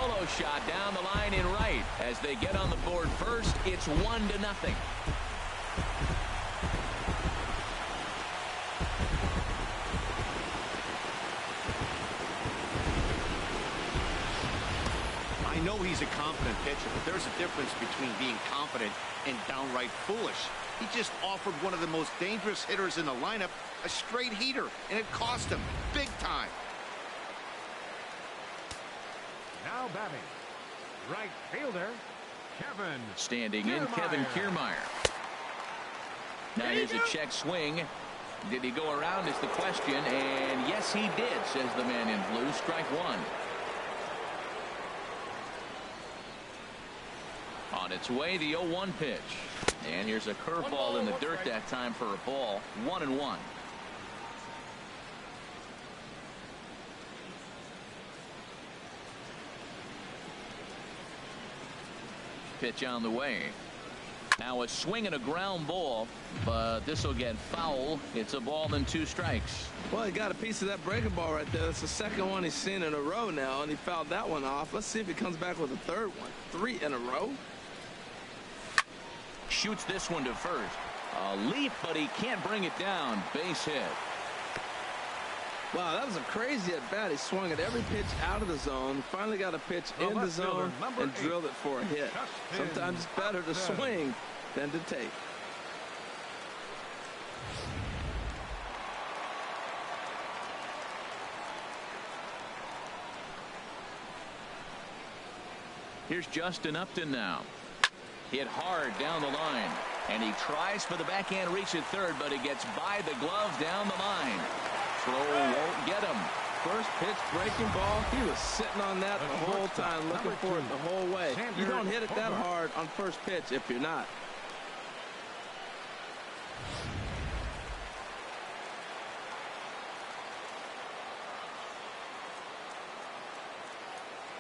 solo shot down the line in right. As they get on the board first, it's 1-0. I know he's a confident pitcher, but there's a difference between being confident and downright foolish. He just offered one of the most dangerous hitters in the lineup a straight heater, and it cost him big time. Now batting, right fielder, Kevin. Standing in, Kevin Kiermaier. Now here's a check swing. Did he go around is the question, and yes he did, says the man in blue. Strike one. On its way, the 0-1 pitch. And here's a curveball in the dirt that time for a ball. 1-1. Pitch on the way. Now a swing and a ground ball, but this will get foul. It's a ball and 2 strikes. Well, he got a piece of that breaking ball right there. That's the second one he's seen in a row now, and he fouled that one off. Let's see if he comes back with a third one. 3 in a row. Shoots this one to first. A leap, but he can't bring it down. Base hit. Wow, that was a crazy at bat. He swung at every pitch out of the zone. Finally got a pitch in the zone and drilled it for a hit. Sometimes it's better to swing than to take. Here's Justin Upton now. Hit hard down the line. And he tries for the backhand reach at third, but he gets by the glove down the line. Throw won't get him. First pitch breaking ball. He was sitting on that the whole time, looking for it the whole way. You don't hit it that hard on first pitch if you're not.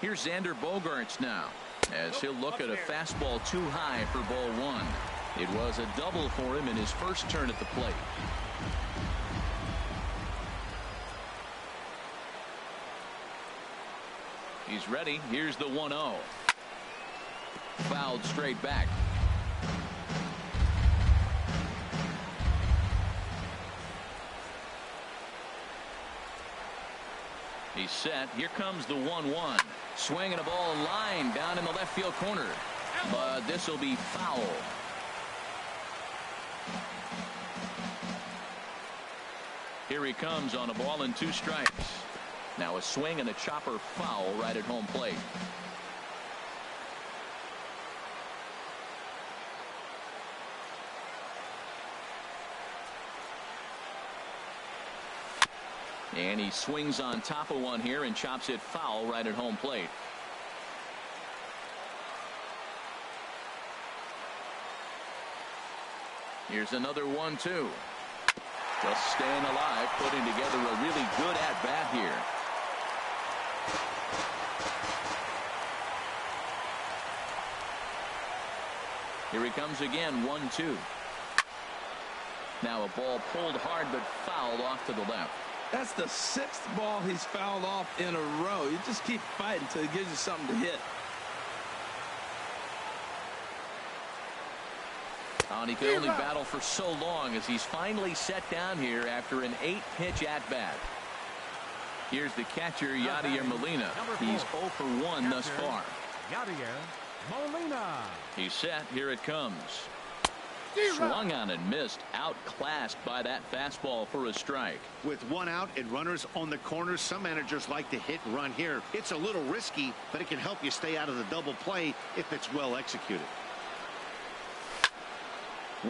Here's Xander Bogaerts now, as he'll look at a fastball too high for ball one. It was a double for him in his first turn at the plate. He's ready. Here's the 1-0. Fouled straight back. He's set. Here comes the 1-1. Swinging a ball line down in the left field corner. But this will be foul. Here he comes on a ball and 2 strikes. Now a swing and a chopper foul right at home plate. And he swings on top of one here and chops it foul right at home plate. Here's another 1-2. Just staying alive, putting together a really good at-bat here. Here he comes again, 1-2. Now a ball pulled hard but fouled off to the left. That's the 6th ball he's fouled off in a row. You just keep fighting until he gives you something to hit. And he could only battle for so long as he's finally set down here after an 8-pitch at-bat. Here's the catcher, Yadier Molina. He's 0 for 1 thus far. Yadier Molina. He's set. Here it comes. Swung on and missed. Outclassed by that fastball for a strike. With 1 out and runners on the corners, some managers like to hit and run here. It's a little risky, but it can help you stay out of the double play if it's well executed.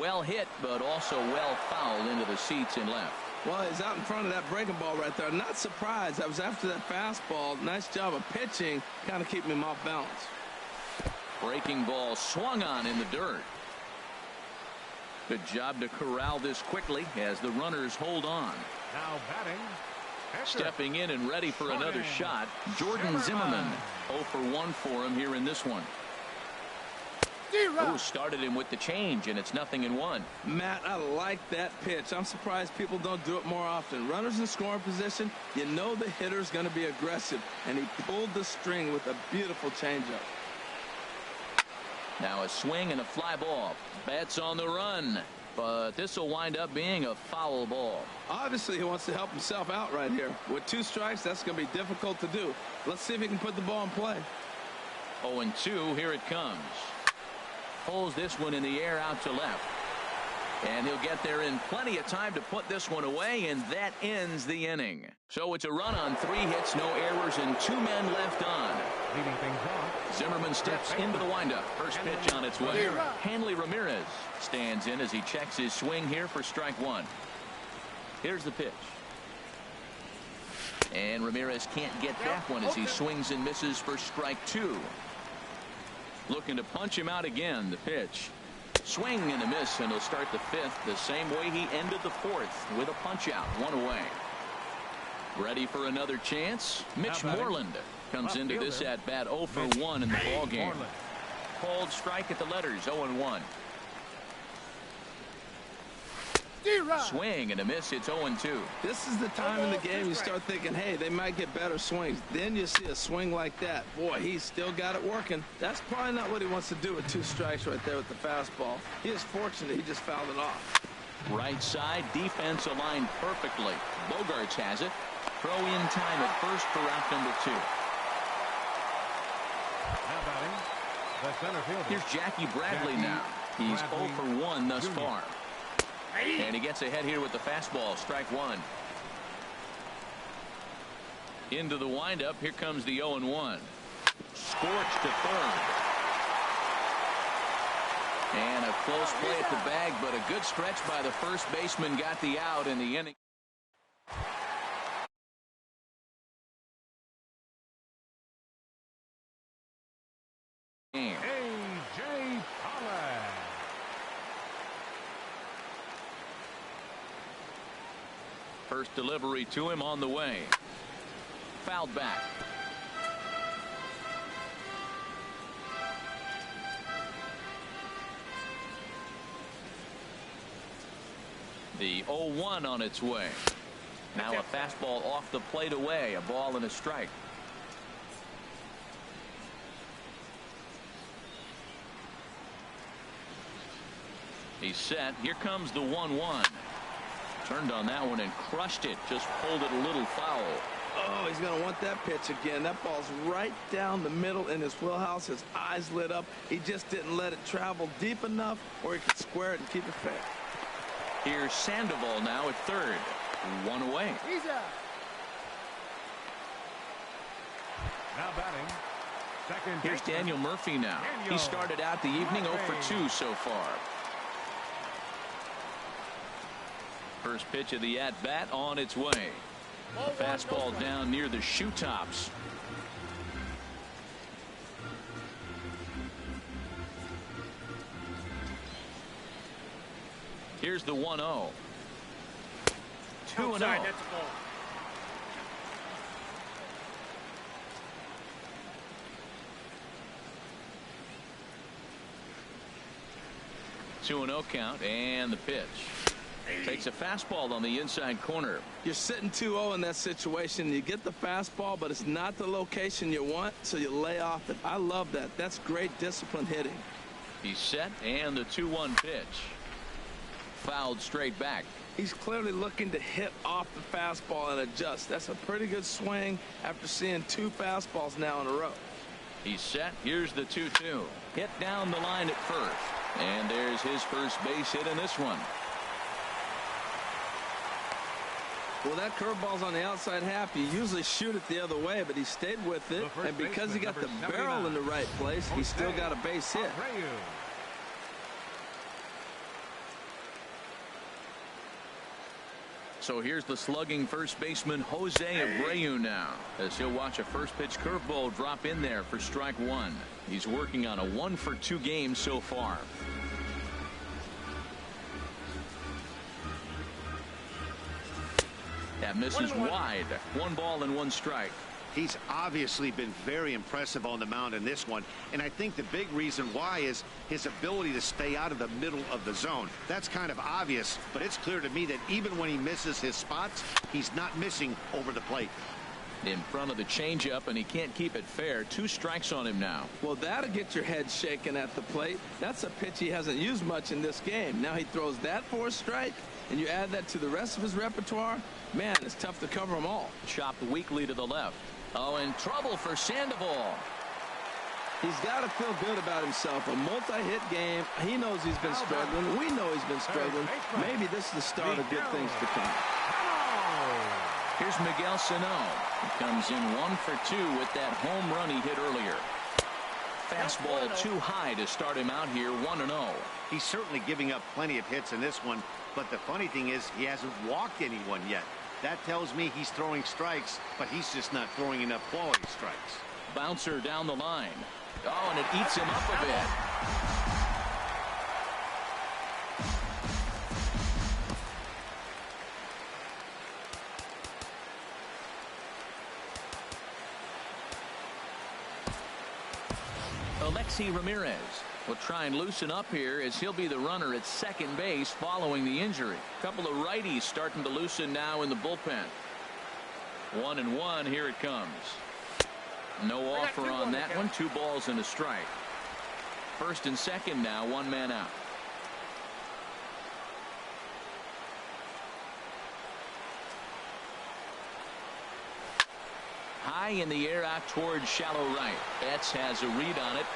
Well hit, but also well fouled into the seats in left. Well, he's out in front of that breaking ball right there. Not surprised. That was after that fastball. Nice job of pitching, kind of keeping him off balance. Breaking ball swung on in the dirt. Good job to corral this quickly as the runners hold on. Now batting. Stepping in and ready for another shot, Jordan Zimmerman. 0 for 1 for him here in this one. Who started him with the change, and it's 0-1. Matt, I like that pitch. I'm surprised people don't do it more often. Runners in scoring position, you know the hitter's going to be aggressive, and he pulled the string with a beautiful changeup. Now a swing and a fly ball. Betts on the run, but this will wind up being a foul ball. Obviously, he wants to help himself out right here. With 2 strikes, that's going to be difficult to do. Let's see if he can put the ball in play. 0-2, here it comes. Pulls this one in the air out to left. And he'll get there in plenty of time to put this one away, and that ends the inning. So it's a run on 3 hits, no errors, and 2 men left on. Leading things off. Zimmerman steps into the windup. First pitch on its way. Hanley Ramirez stands in as he checks his swing here for strike 1. Here's the pitch. And Ramirez can't get that one as he swings and misses for strike 2. Looking to punch him out again. The pitch. Swing and a miss, and he'll start the 5th the same way he ended the 4th with a punch out, 1 away. Ready for another chance? Mitch Moreland comes into this at bat 0 for 1 in the ball game. Called strike at the letters, 0-1. Swing and a miss. It's 0-2. This is the time in the game you start thinking, hey, they might get better swings. Then you see a swing like that. Boy, he's still got it working. That's probably not what he wants to do with 2 strikes right there with the fastball. He is fortunate he just fouled it off. Right side, defense aligned perfectly. Bogarts has it. Throw in time at first for out number 2. Now batting, the center fielder. Here's Jackie Bradley now. He's 0 for 1 thus far. And he gets ahead here with the fastball, strike 1. Into the windup, here comes the 0-1. Scorched to third. And a close play at the bag, but a good stretch by the first baseman got the out in the inning. A.J. Pollock. First delivery to him on the way. Fouled back. The 0-1 on its way. Now a fastball off the plate away. A ball and a strike. He's set. Here comes the 1-1. Turned on that one and crushed it. Just pulled it a little foul. Oh, he's going to want that pitch again. That ball's right down the middle in his wheelhouse. His eyes lit up. He just didn't let it travel deep enough where he could square it and keep it fair. Here's Sandoval now at third. 1 away. Now batting, second. Here's Daniel Murphy now. He started out the evening 0 for 2 so far. First pitch of the at-bat on its way. A fastball down near the shoe tops. Here's the 1-0. 2-0. 2-0 count, and the pitch. Takes a fastball on the inside corner. You're sitting 2-0 in that situation. You get the fastball, but it's not the location you want, so you lay off it. I love that. That's great disciplined hitting. He's set, and the 2-1 pitch. Fouled straight back. He's clearly looking to hit off the fastball and adjust. That's a pretty good swing after seeing 2 fastballs now in a row. He's set. Here's the 2-2. Hit down the line at first. And there's his first base hit in this one. Well, that curveball's on the outside half. You usually shoot it the other way, but he stayed with it. And because he got the barrel in the right place, he still got a base hit. So here's the slugging first baseman Jose Abreu now, as he'll watch a first pitch curveball drop in there for strike 1. He's working on a 1 for 2 game so far. That misses wide. 1 ball and 1 strike. He's obviously been very impressive on the mound in this one, and I think the big reason why is his ability to stay out of the middle of the zone. That's kind of obvious, but it's clear to me that even when he misses his spots, he's not missing over the plate. In front of the changeup, and he can't keep it fair. 2 strikes on him now. Well, that'll get your head shaken at the plate. That's a pitch he hasn't used much in this game. Now he throws that for a strike, and you add that to the rest of his repertoire. Man, it's tough to cover them all. Chopped weakly to the left. Oh, in trouble for Sandoval. He's got to feel good about himself. A multi-hit game. He knows he's been struggling. We know he's been struggling. Maybe this is the start of good things to come. Here's Miguel Sano. He comes in 1 for 2 with that home run he hit earlier. Fastball too high to start him out here, 1-0. He's certainly giving up plenty of hits in this one, but the funny thing is he hasn't walked anyone yet. That tells me he's throwing strikes, but he's just not throwing enough quality strikes. Bouncer down the line. Oh, and it eats him up a bit. Alexi Ramirez will try and loosen up here as he'll be the runner at second base following the injury. A couple of righties starting to loosen now in the bullpen. 1-1. Here it comes. No offer on that one. 2 balls and a strike. First and second now. 1 man out. High in the air out towards shallow right. Betts has a read on it.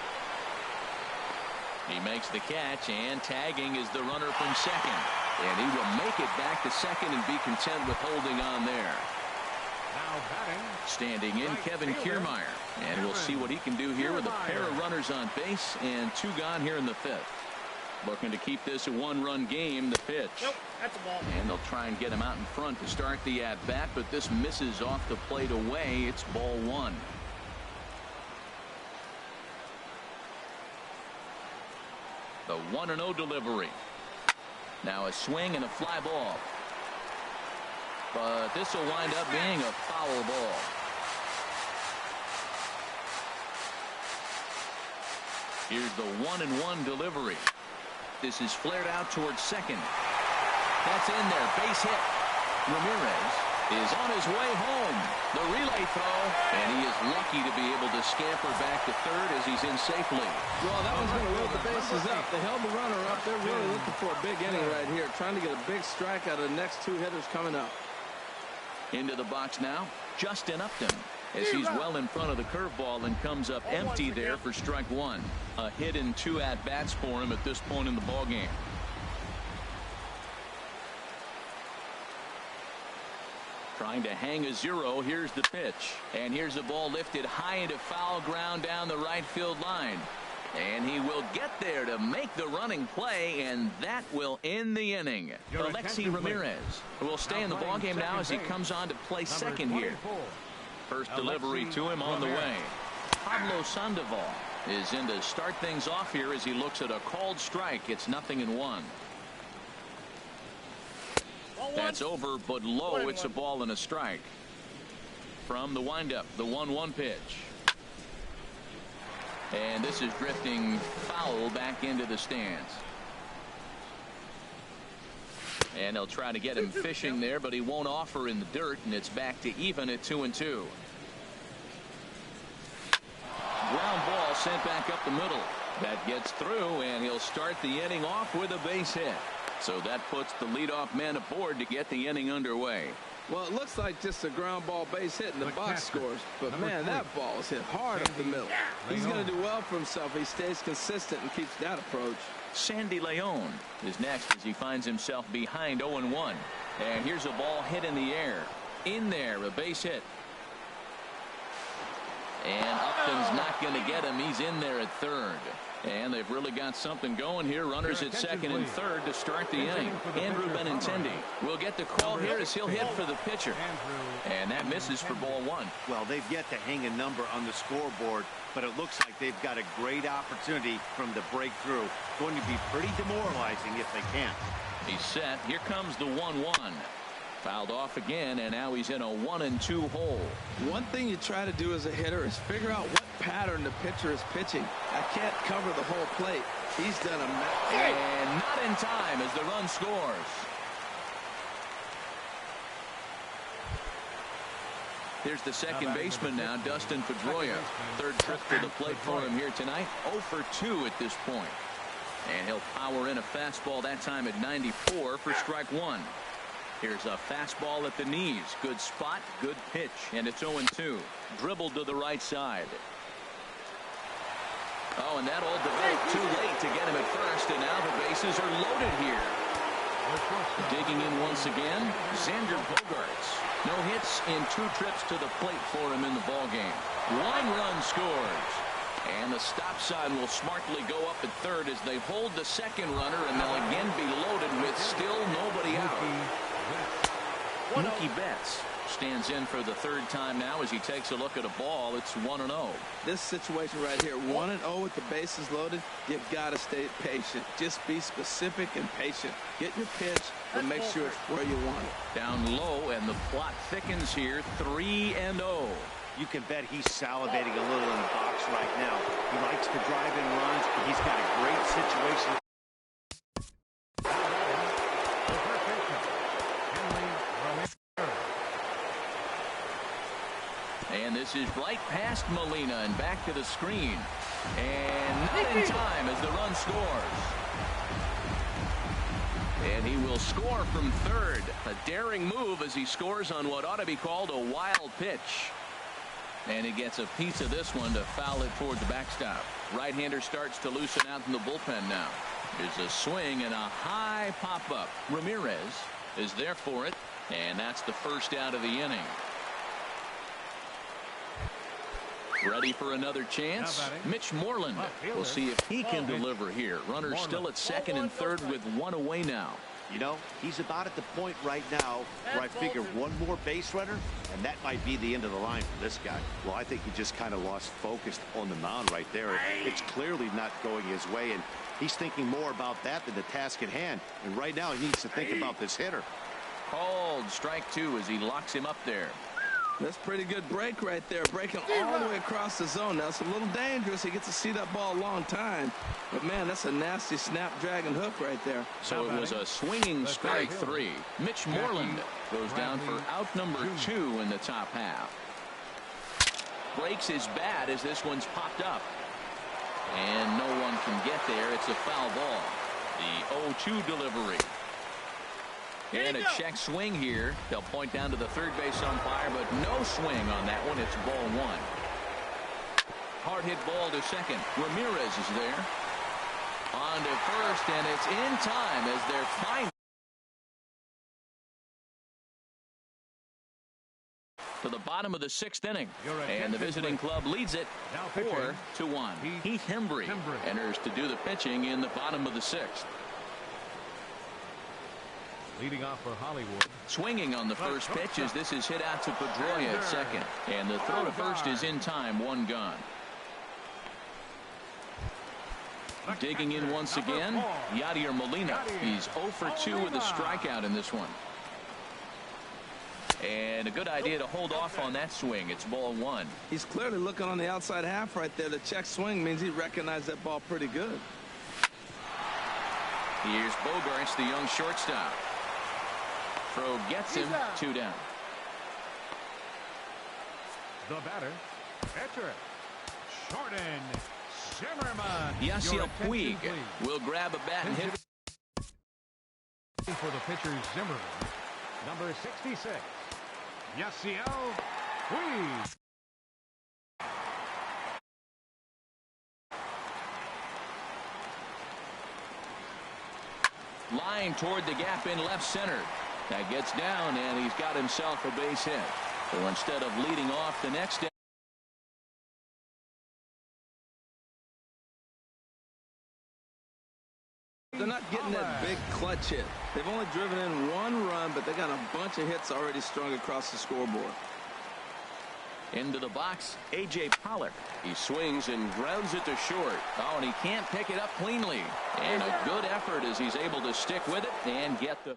He makes the catch, and tagging is the runner from second. And he will make it back to second and be content with holding on there. Now batting. Standing in, Kevin Kiermaier. And we'll see what he can do here with a pair of runners on base and 2 gone here in the 5th. Looking to keep this a 1-run game. The pitch. Nope, that's a ball. And they'll try and get him out in front to start the at-bat, but this misses off the plate away. It's ball 1. The 1-0 delivery. Now a swing and a fly ball. But this will wind up being a foul ball. Here's the 1-1 delivery. This is flared out towards second. That's in there. Base hit. Ramirez is on his way home. The relay throw, and he is lucky to be able to scamper back to third as he's in safely. Well, that one's going to load the bases up. They held the runner up. They're really looking for a big inning right here, trying to get a big strike out of the next 2 hitters coming up. Into the box now, Justin Upton, as he's well in front of the curveball and comes up empty there for strike 1. A hit and 2 at-bats for him at this point in the ballgame. Trying to hang a 0. Here's the pitch. And here's the ball lifted high into foul ground down the right field line. And he will get there to make the running play, and that will end the inning. Alexi Ramirez will stay in the ballgame now as he comes on to play second here. First delivery to him on the way. Pablo Sandoval is in to start things off here as he looks at a called strike. It's 0-1. That's over, but low. It's a ball and a strike. From the windup, the 1-1 pitch. And this is drifting foul back into the stands. And they'll try to get him fishing there, but he won't offer in the dirt, and it's back to even at 2-2. Ground ball sent back up the middle. That gets through, and he'll start the inning off with a base hit. So that puts the leadoff man aboard to get the inning underway. Well, it looks like just a ground ball base hit and the box scores. But, man, that ball is hit hard up the middle. He's going to do well for himself. He stays consistent and keeps that approach. Sandy Leon is next as he finds himself behind 0-1. And here's a ball hit in the air. In there, a base hit. And Upton's not going to get him. He's in there at third. And they've really got something going here. Runners at second and third to start the inning. Andrew Benintendi will get the call here as he'll hit for the pitcher. And that misses for ball 1. Well, they've yet to hang a number on the scoreboard, but it looks like they've got a great opportunity from the breakthrough. Going to be pretty demoralizing if they can't. He's set. Here comes the 1-1. Fouled off again, and now he's in a 1-2 hole. One thing you try to do as a hitter is figure out what pattern the pitcher is pitching. I can't cover the whole plate. He's done a and not in time as the run scores. Here's the second baseman now, Dustin Pedroia. Third trip to the plate for him here tonight. 0 for 2 at this point. And he'll power in a fastball that time at 94 for strike one. Here's a fastball at the knees. Good spot, good pitch, and it's 0-2. Dribbled to the right side. Oh, and that all developed too late to get him at first, and now the bases are loaded here. Digging in once again, Xander Bogaerts. No hits in 2 trips to the plate for him in the ballgame. 1 run scores. And the stop sign will smartly go up at third as they hold the second runner, and they'll again be loaded with still nobody out. Mookie Betts stands in for the third time now as he takes a look at a ball. It's 1-0. This situation right here, 1-0 with the bases loaded, you've got to stay patient. Just be specific and patient. Get your pitch and make sure it's where you want it. Down low, and the plot thickens here. 3-0. You can bet he's salivating a little in the box right now. He likes to drive in runs. He's got a great situation. And this is right past Molina and back to the screen. And not in time as the run scores. And he will score from third. A daring move as he scores on what ought to be called a wild pitch. And he gets a piece of this one to foul it toward the backstop. Right-hander starts to loosen out in the bullpen now. There's a swing and a high pop-up. Ramirez is there for it. And that's the first out of the inning. Ready for another chance. Mitch Moreland. We'll see if he can deliver here. Runners still at second and third with 1 away now. You know, he's about at the point right now where I figure one more base runner, and that might be the end of the line for this guy. Well, I think he just kind of lost focus on the mound right there. It's clearly not going his way, and he's thinking more about that than the task at hand. And right now he needs to think about this hitter. Called strike 2 as he locks him up there. That's a pretty good break right there, breaking all the way across the zone. Now, it's a little dangerous. He gets to see that ball a long time. But, man, that's a nasty snapdragon hook right there. So it was a swinging strike 3. Mitch Moreland goes down for out number 2 in the top half. Breaks his bat as this one's popped up. And no one can get there. It's a foul ball. The 0-2 delivery. And a check swing here. They'll point down to the third base umpire, but no swing on that one. It's ball 1. Hard hit ball to second. Ramirez is there. On to first, and it's in time as they're finding to the bottom of the 6th inning. And the visiting club leads it 4-1. Heath Hembry enters to do the pitching in the bottom of the 6th. Leading off for Hollywood. Swinging on the first pitch as this is hit out to Pedroia at second. And the throw to first is in time, 1 gone. Digging in once again, Yadier Molina. He's 0 for 2 with a strikeout in this one. And a good idea to hold off on that swing. It's ball 1. He's clearly looking on the outside half right there. The check swing means he recognized that ball pretty good. Here's Bogaerts, the young shortstop. Throw gets him 2 down. The batter, catcher, Jordan Zimmerman. Yasiel Puig will grab a bat and hit. For the pitcher Zimmerman, number 66, Yasiel Puig. Line toward the gap in left center. That gets down, and he's got himself a base hit. So instead of leading off the next day, they're not getting that big clutch hit. They've only driven in 1 run, but they got a bunch of hits already strung across the scoreboard. into the box, A.J. Pollock. He swings and grounds it to short. Oh, and he can't pick it up cleanly. And a good effort as he's able to stick with it and get the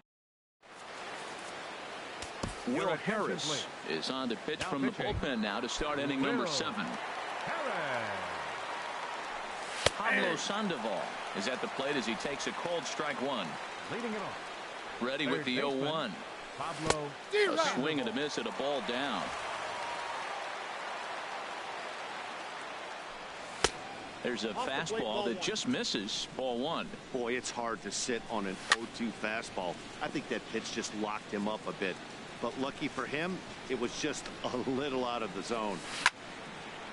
Will Harris is on the pitch from the bullpen now to start inning number 7. Pablo Sandoval is at the plate as he takes a cold strike one. Leading it off. Ready with the 0-1. Pablo. A swing and a miss at a ball down. There's a fastball that just misses. Ball 1. Boy, it's hard to sit on an 0-2 fastball. I think that pitch just locked him up a bit. But lucky for him, it was just a little out of the zone.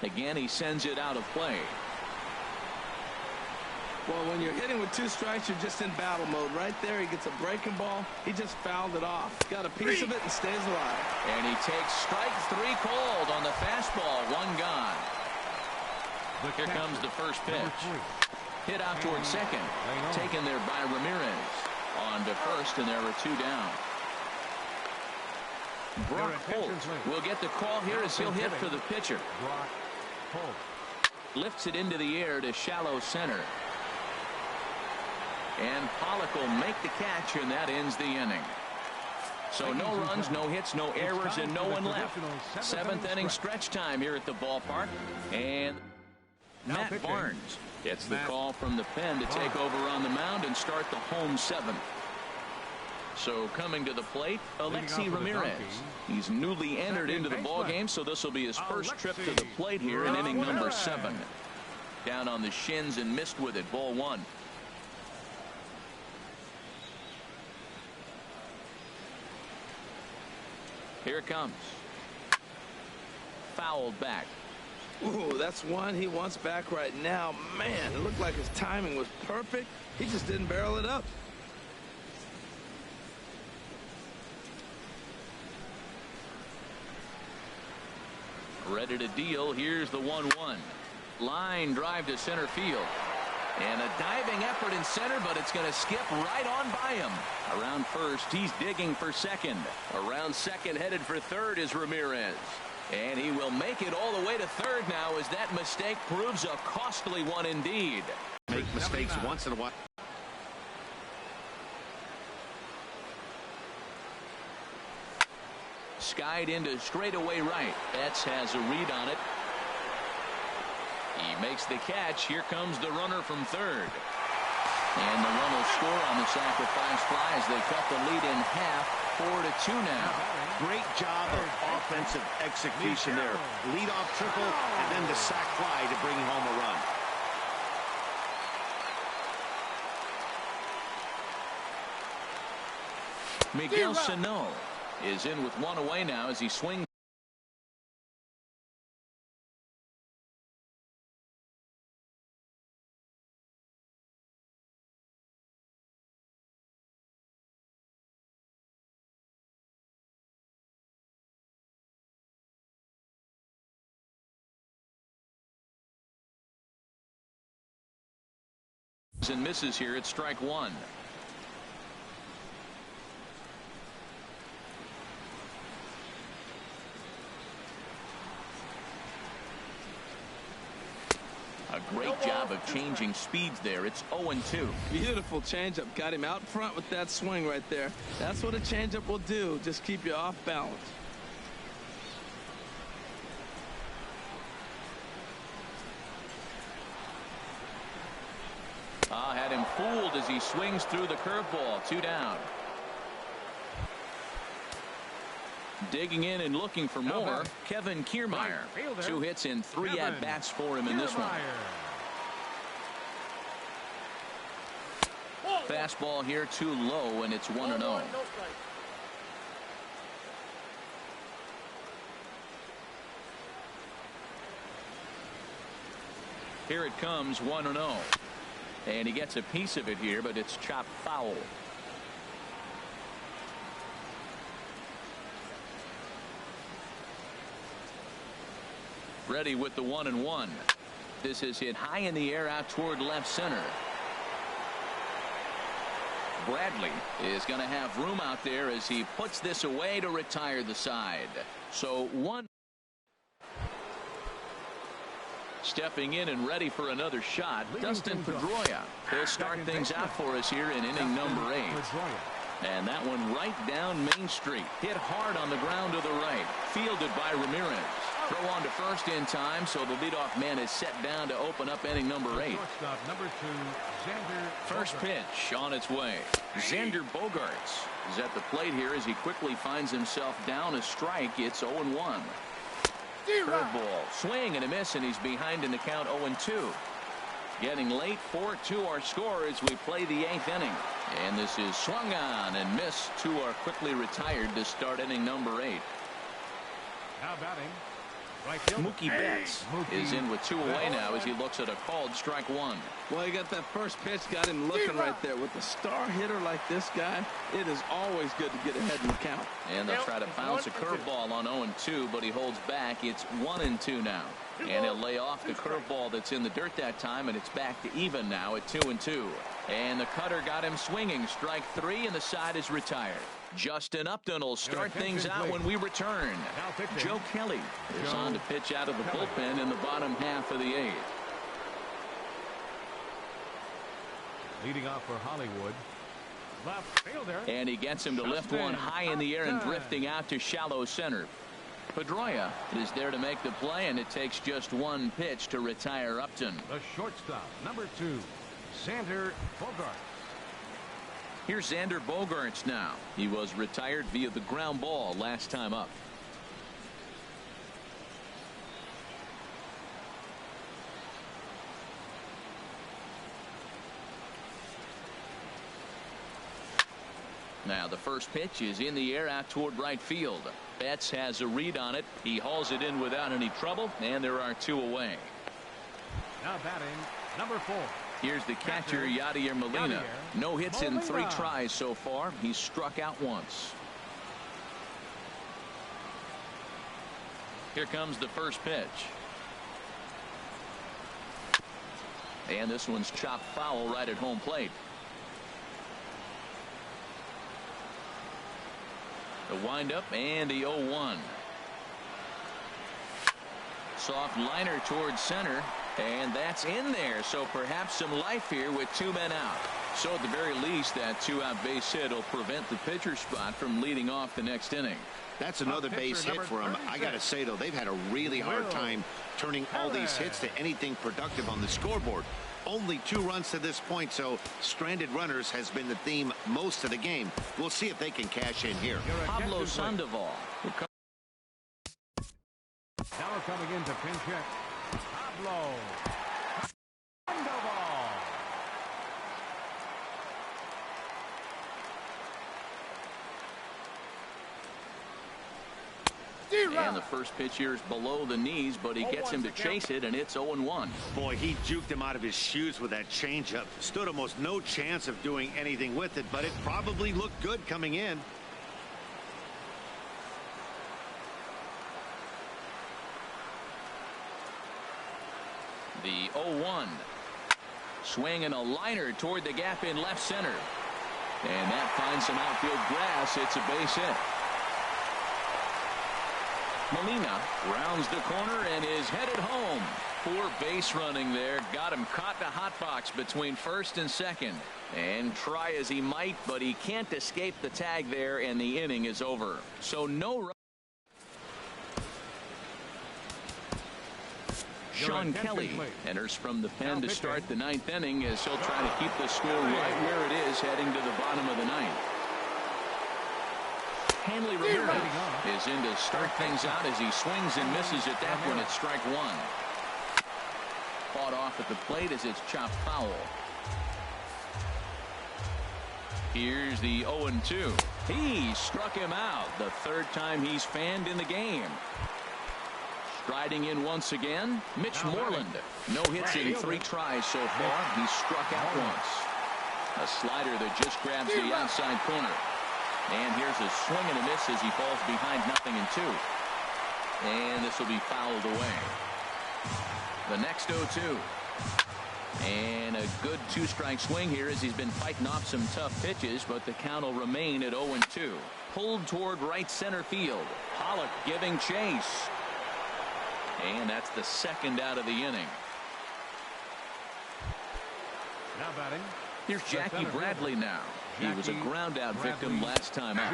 Again, he sends it out of play. Well, when you're hitting with 2 strikes, you're just in battle mode. Right there, he gets a breaking ball. He just fouled it off. Got a piece of it and stays alive. And he takes strike 3 cold on the fastball. 1 gone. Here comes the first pitch. Hit out towards second. Taken there by Ramirez. On to first, and there are 2 down. Brock Holt will get the call here as he'll hit for the pitcher. Brock Holt Lifts it into the air to shallow center. And Pollock will make the catch, and that ends the inning. So no runs, no hits, no errors, and no one left. 7th inning stretch time here at the ballpark. And Matt Barnes gets the call from the pen to take over on the mound and start the home 7th. So coming to the plate, Alexi Ramirez. He's newly entered into the ballgame, so this will be his first trip to the plate here in inning number 7. Down on the shins and missed with it. Ball 1. Here it comes. Fouled back. Ooh, that's one he wants back right now. Man, it looked like his timing was perfect. He just didn't barrel it up. Ready to deal. Here's the 1-1. Line drive to center field. And a diving effort in center, but it's going to skip right on by him. Around first, he's digging for second. Around second, headed for third is Ramirez. And he will make it all the way to third now as that mistake proves a costly one indeed. Make mistakes once in a while. Skied into straightaway right. Betts has a read on it. He makes the catch. Here comes the runner from third. And the run will score on the sacrifice fly as they cut the lead in half. 4-2 now. Great job of offensive execution there. Leadoff triple and then the sac fly to bring home a run. Miguel Sano is in with 1 away now as he swings. And misses here at strike 1. A great job of changing speeds there. It's 0-2. Beautiful changeup. Got him out front with that swing right there. That's what a changeup will do. Just keep you off balance. Had him fooled as he swings through the curveball. 2 down. Digging in and looking for more, Kevin Kiermaier. 2 hits and 3 at-bats for him in this one. Fastball here too low, and it's 1-0. Here it comes, 1-0. And he gets a piece of it here, but it's chopped foul. Ready with the 1-1. This is hit high in the air out toward left center. Bradley is going to have room out there as he puts this away to retire the side. So 1. Stepping in and ready for another shot, Dustin Pedroia. He'll start things out for us here in inning number 8. And that one right down Main Street. Hit hard on the ground to the right. Fielded by Ramirez. Throw on to first in time, so the leadoff man is set down to open up inning number 8. Shortstop, number 2, Xander First pitch on its way. Xander Bogaerts is at the plate here as he quickly finds himself down a strike. It's 0-1. Curveball, swing and a miss, and he's behind in the count 0-2. Getting late, 4-2 our score as we play the 8th inning. And this is swung on and missed. 2 are quickly retired to start inning number 8. Now batting. Right fielder. Mookie Betts is in with 2 away now as he looks at a called strike 1. Well, he got that first pitch, got him looking right there. With a star hitter like this guy, it is always good to get ahead in the count. And they'll try to bounce a curveball on 0-2, but he holds back. It's 1-2 now. And he'll lay off the curveball that's in the dirt that time, and it's back to even now at 2-2. And the cutter got him swinging. Strike 3, and the side is retired. Justin Upton will start things out when we return. Joe Kelly is on to pitch out of the bullpen in the bottom half of the 8th. Leading off for Hollywood. Left fielder. And he gets him to lift one high in the air and drifting out to shallow center. Pedroia is there to make the play, and it takes just 1 pitch to retire Upton. The shortstop, number 2, Xander Bogaerts. Here's Xander Bogaerts now. He was retired via the ground ball last time up. Now the first pitch is in the air out toward right field. Betts has a read on it. He hauls it in without any trouble, and there are 2 away. Now batting, number 4. Here's the catcher, Yadier Molina. No hits in 3 tries so far. He's struck out once. Here comes the first pitch. And this one's chopped foul right at home plate. The windup and the 0-1. Soft liner towards center. And that's in there, so perhaps some life here with 2 men out. So at the very least, that 2-out base hit will prevent the pitcher spot from leading off the next inning. That's another base hit for him. I got to say, though, they've had a really hard time turning all these hits to anything productive on the scoreboard. Only 2 runs to this point, so stranded runners has been the theme most of the game. We'll see if they can cash in here. Pablo Sandoval. Now we're coming into pinch hit. Pablo Sandoval. And the first pitch here is below the knees, but he gets him to chase it, and it's 0-1. Boy, he juked him out of his shoes with that changeup. Stood almost no chance of doing anything with it, but it probably looked good coming in. The 0-1. Swing and a liner toward the gap in left center. And that finds some outfield grass. It's a base hit. Molina rounds the corner and is headed home. Poor base running there. Got him caught in a hot box between first and second. And try as he might, but he can't escape the tag there, and the inning is over. So no run. Sean Kelly enters from the pen to start the 9th inning as he'll try to keep the score right where it is heading to the bottom of the 9th. Hanley Ramirez is in to start things out as he swings and misses at that one at strike 1. Fought off at the plate as it's chopped foul. Here's the 0-2. He struck him out the 3rd time he's fanned in the game. Striding in once again, Mitch Moreland. No hits in 3 tries so far. He's struck out once. A slider that just grabs the outside corner. And here's a swing and a miss as he falls behind 0-2. And this will be fouled away. The next 0-2. And a good 2-strike swing here as he's been fighting off some tough pitches, but the count will remain at 0-2. Pulled toward right center field. Pollock giving chase. And that's the 2nd out of the inning. Now batting. Here's Jackie Bradley now. He was a ground out victim last time out.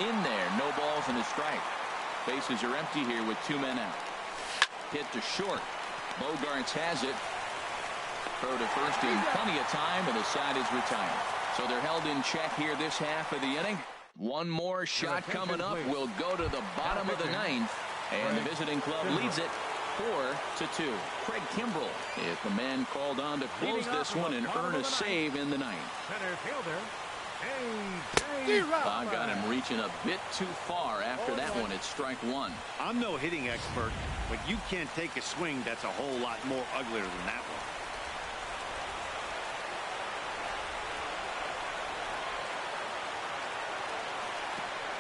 In there, no balls and a strike. Bases are empty here with 2 men out. Hit to short. Bogarts has it. Throw to first in plenty of time, and the side is retired. So they're held in check here this half of the inning. One more shot coming up will go to the bottom of the 9th, and the visiting club leads it 4-2. Craig Kimbrell is the man called on to close this one and earn a save in the 9th. Center fielder, I got him reaching a bit too far after that one at strike 1. I'm no hitting expert, but you can't take a swing that's a whole lot more uglier than that one.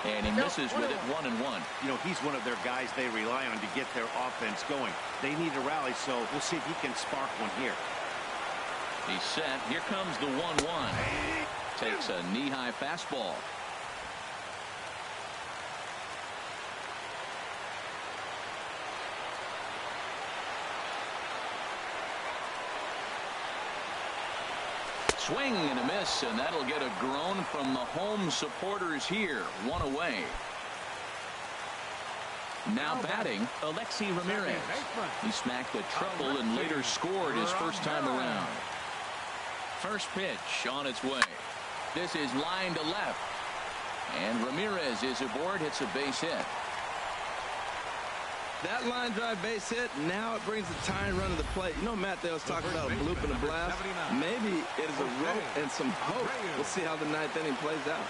And he misses with it 1-1. You know, he's one of their guys they rely on to get their offense going. They need a rally, so we'll see if he can spark one here. He's set. Here comes the 1-1. Takes a knee-high fastball. Swing and a miss, and that'll get a groan from the home supporters here. 1 away. Now batting, Alexi Ramirez. He smacked a triple and later scored his first time around. First pitch on its way. This is line to left. And Ramirez is aboard, hits a base hit. That line drive base hit, now it brings the tying run to the plate. You know, Matt, they was talking about a bloop and a blast. Maybe it is a rope and some hope. We'll see how the 9th inning plays out.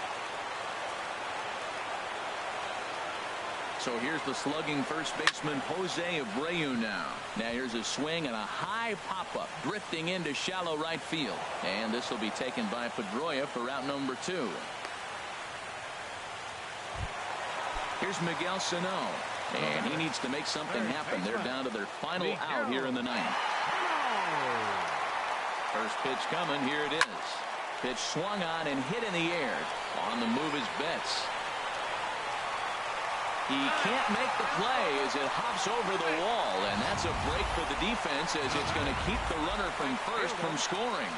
So here's the slugging first baseman Jose Abreu now. Now here's a swing and a high pop-up drifting into shallow right field. And this will be taken by Pedroia for out number 2. Here's Miguel Sano. And he needs to make something happen. They're down to their final out here in the 9th. First pitch coming. Here it is. Pitch swung on and hit in the air. On the move is Betts. He can't make the play as it hops over the wall, and that's a break for the defense as it's going to keep the runner from first from scoring.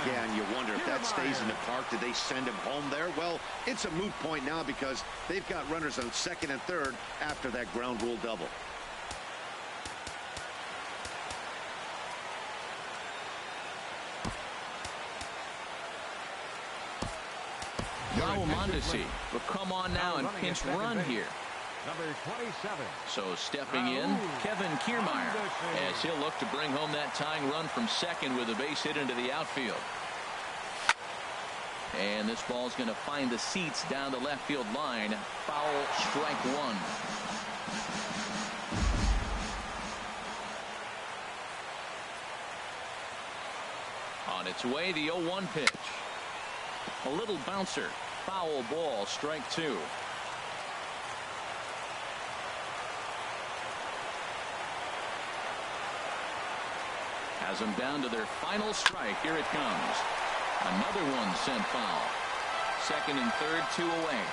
Yeah, and you wonder if that stays in the park. Did they send him home there? Well, it's a moot point now because they've got runners on second and third after that ground rule double. Raul Mondesi will come on now and pinch run here. Number 27. So stepping in, Kevin Kiermaier, as he'll look to bring home that tying run from second with a base hit into the outfield. And this ball's going to find the seats down the left field line. Foul, strike 1. On its way, the 0-1 pitch. A little bouncer. Foul ball, strike 2. Has them down to their final strike. Here it comes. Another one sent foul. Second and third, 2 away.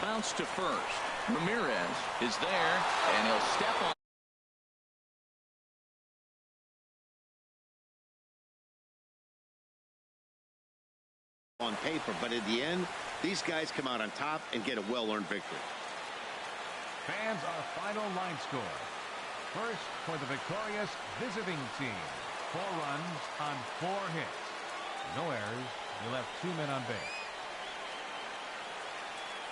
Bounce to first. Ramirez is there, and he'll step on paper, but in the end, these guys come out on top and get a well-earned victory. Fans, our final line score. First for the victorious visiting team. 4 runs on 4 hits. No errors. They left 2 men on base.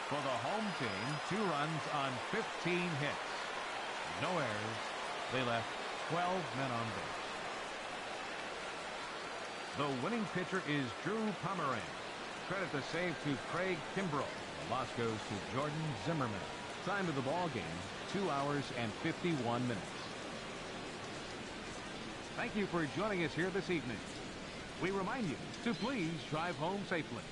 For the home team, 2 runs on 15 hits. No errors. They left 12 men on base. The winning pitcher is Drew Pomeranz. Credit the save to Craig Kimbrell. The loss goes to Jordan Zimmerman. Time of the ball game, 2 hours and 51 minutes. Thank you for joining us here this evening. We remind you to please drive home safely.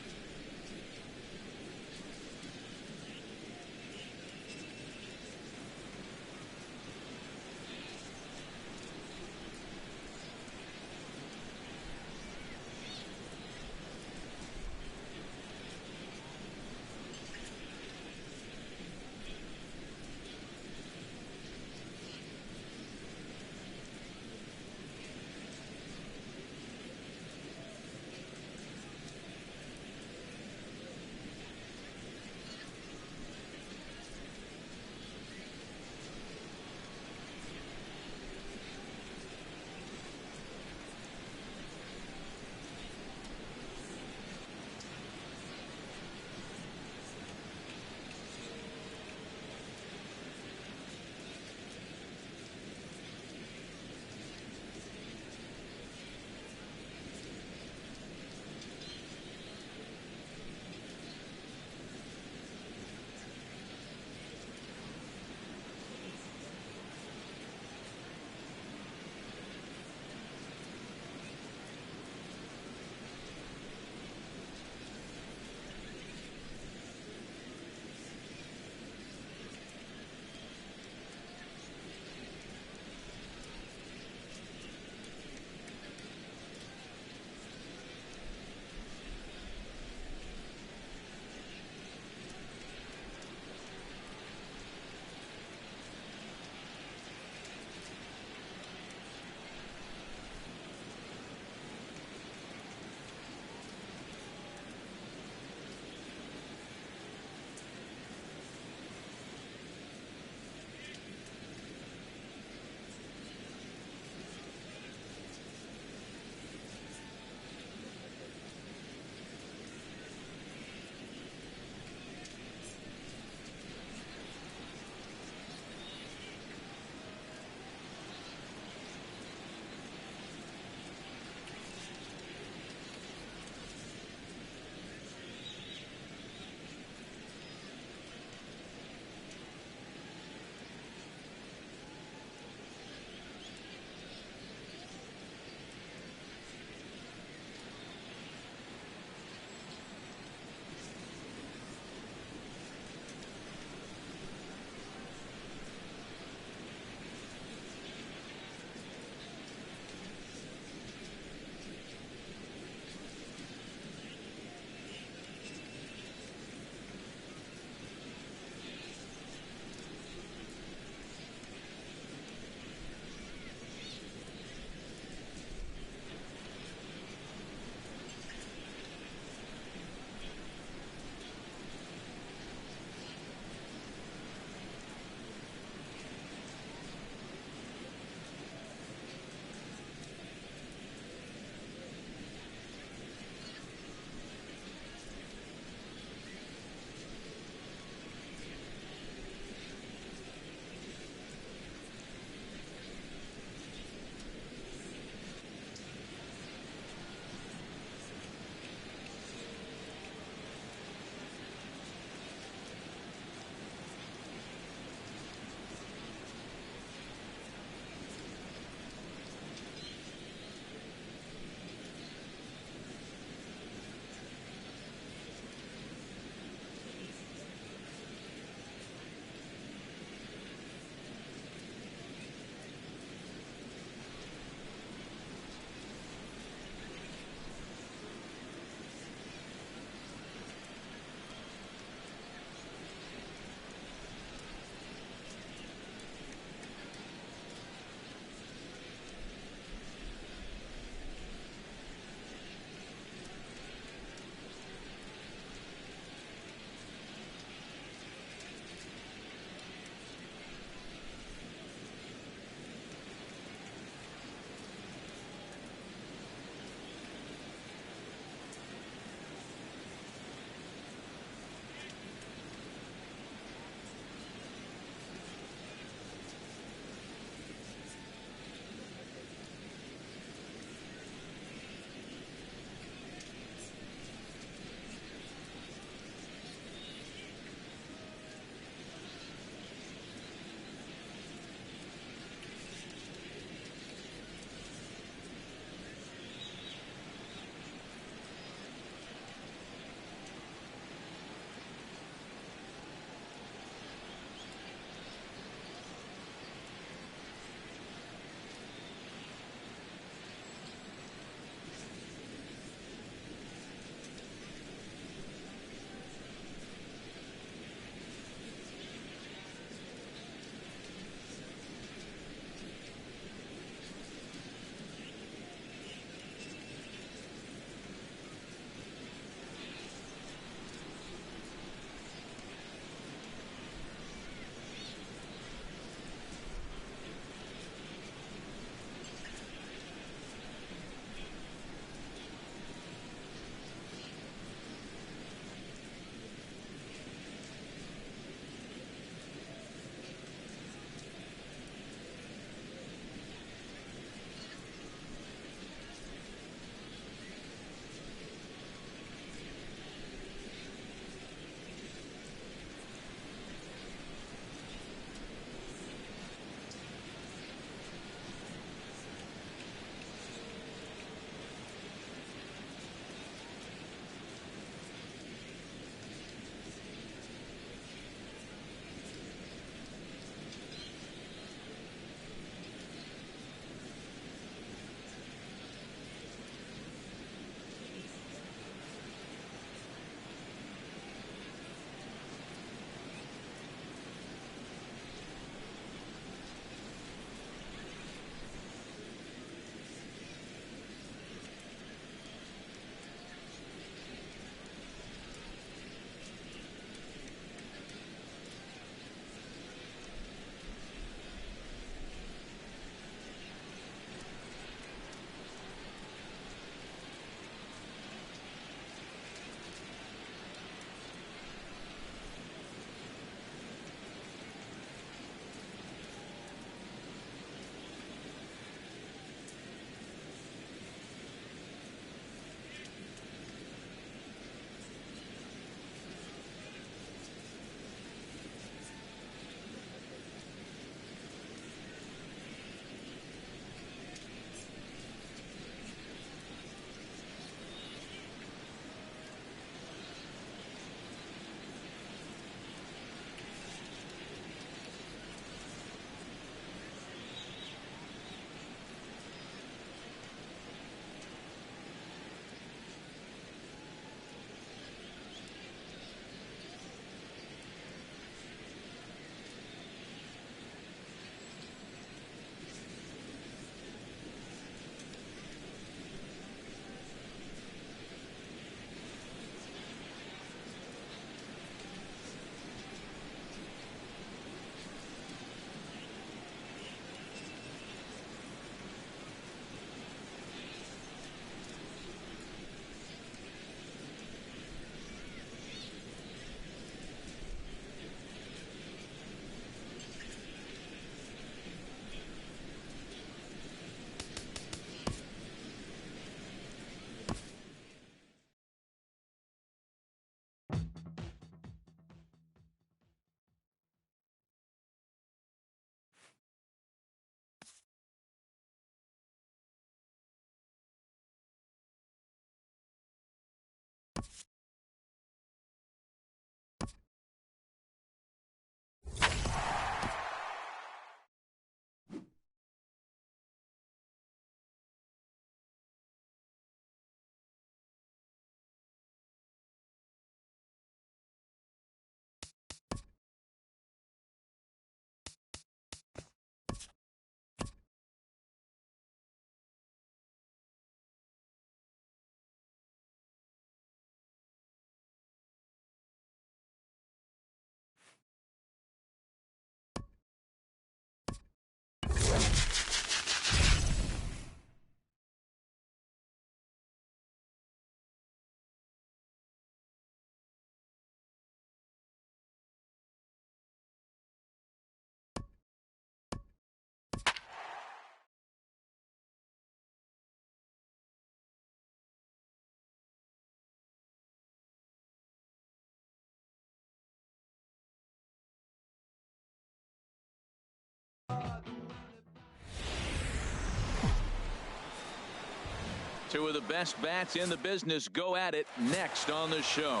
Two of the best bats in the business go at it next on the show.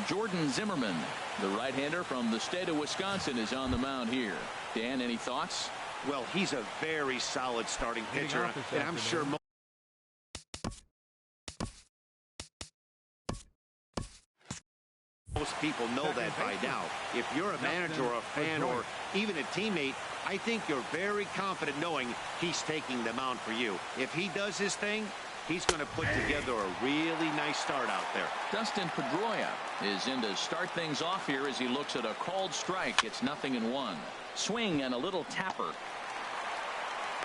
Jordan Zimmerman, the right-hander from the state of Wisconsin, is on the mound here. Dan, any thoughts? Well, he's a very solid starting pitcher, and I'm sure most people know that by now. If you're a manager or a fan or even a teammate, I think you're very confident knowing he's taking the mound for you. If he does his thing, he's going to put together a really nice start out there. Dustin Pedroia is in to start things off here as he looks at a called strike. It's 0-1. Swing and a little tapper.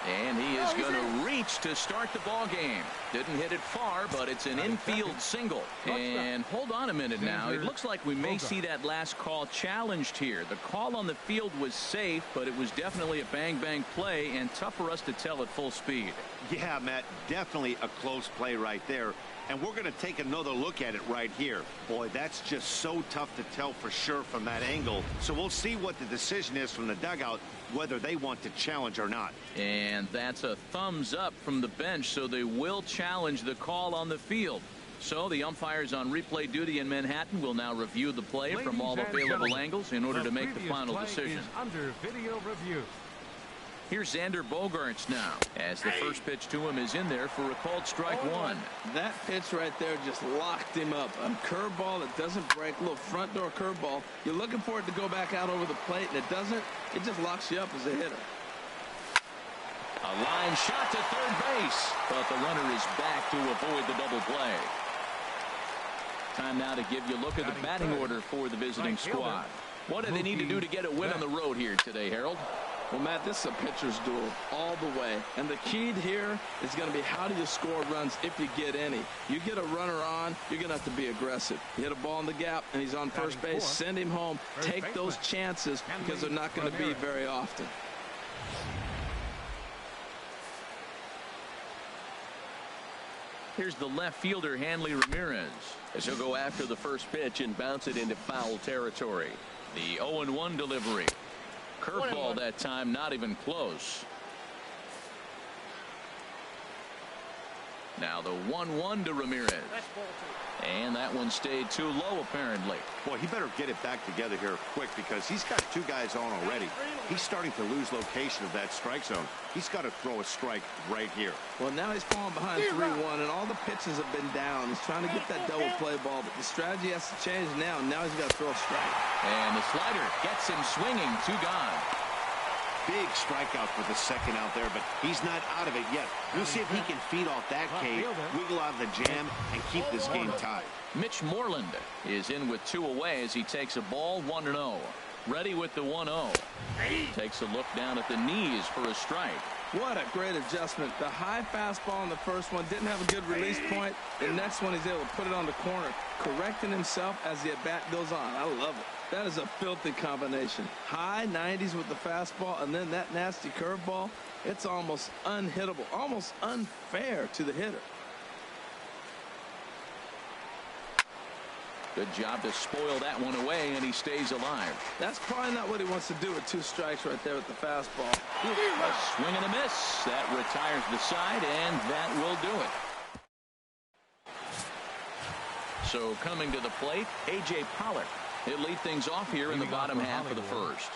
And he is going to reach to start the ball game. Didn't hit it far, but it's an infield single. And hold on a minute now. It looks like we may see that last call challenged here. The call on the field was safe, but it was definitely a bang-bang play and tough for us to tell at full speed. Yeah, Matt, definitely a close play right there. And we're going to take another look at it right here. Boy, that's just so tough to tell for sure from that angle. So we'll see what the decision is from the dugout, whether they want to challenge or not. And that's a thumbs up from the bench, so they will challenge the call on the field. So the umpires on replay duty in Manhattan will now review the play from all available angles in order to make the final decision. Under video review. Here's Xander Bogaerts now, as the first pitch to him is in there for a called strike one. That pitch right there just locked him up. A curveball that doesn't break, a little front door curveball. You're looking for it to go back out over the plate, and it doesn't. It just locks you up as a hitter. A line shot to third base, but the runner is back to avoid the double play. Time now to give you a look at the batting order for the visiting squad. What do they need to do to get a win on the road here today, Harold? Well, Matt, this is a pitcher's duel all the way. And the key here is going to be how do you score runs if you get any. You get a runner on, you're going to have to be aggressive. You hit a ball in the gap, and he's on first base. Send him home. Take those chances because they're not going to be very often. Here's the left fielder, Hanley Ramirez, as he'll go after the first pitch and bounce it into foul territory. The 0-1 delivery. Curveball that time, not even close. Now the 1-1 to Ramirez. And that one stayed too low, apparently. Boy, he better get it back together here quick because he's got two guys on already. He's starting to lose location of that strike zone. He's got to throw a strike right here. Well, now he's falling behind 3-1, and all the pitches have been down. He's trying to get that double play ball, but the strategy has to change now. Now he's got to throw a strike. And the slider gets him swinging. Two gone. Big strikeout for the second out there, but he's not out of it yet. We'll see if he can feed off that K, wiggle out of the jam, and keep this game tied. Mitch Moreland is in with two away as he takes a ball 1-0. Ready with the 1-0. Takes a look down at the knees for a strike. What a great adjustment. The high fastball in the first one didn't have a good release point. The next one he's able to put it on the corner, correcting himself as the at-bat goes on. I love it. That is a filthy combination. High 90s with the fastball and then that nasty curveball. It's almost unhittable, almost unfair to the hitter. Good job to spoil that one away, and he stays alive. That's probably not what he wants to do with two strikes right there with the fastball. A swing and a miss. That retires the side, and that will do it. So coming to the plate, A.J. Pollock. He'll lead things off here in the bottom half of the first.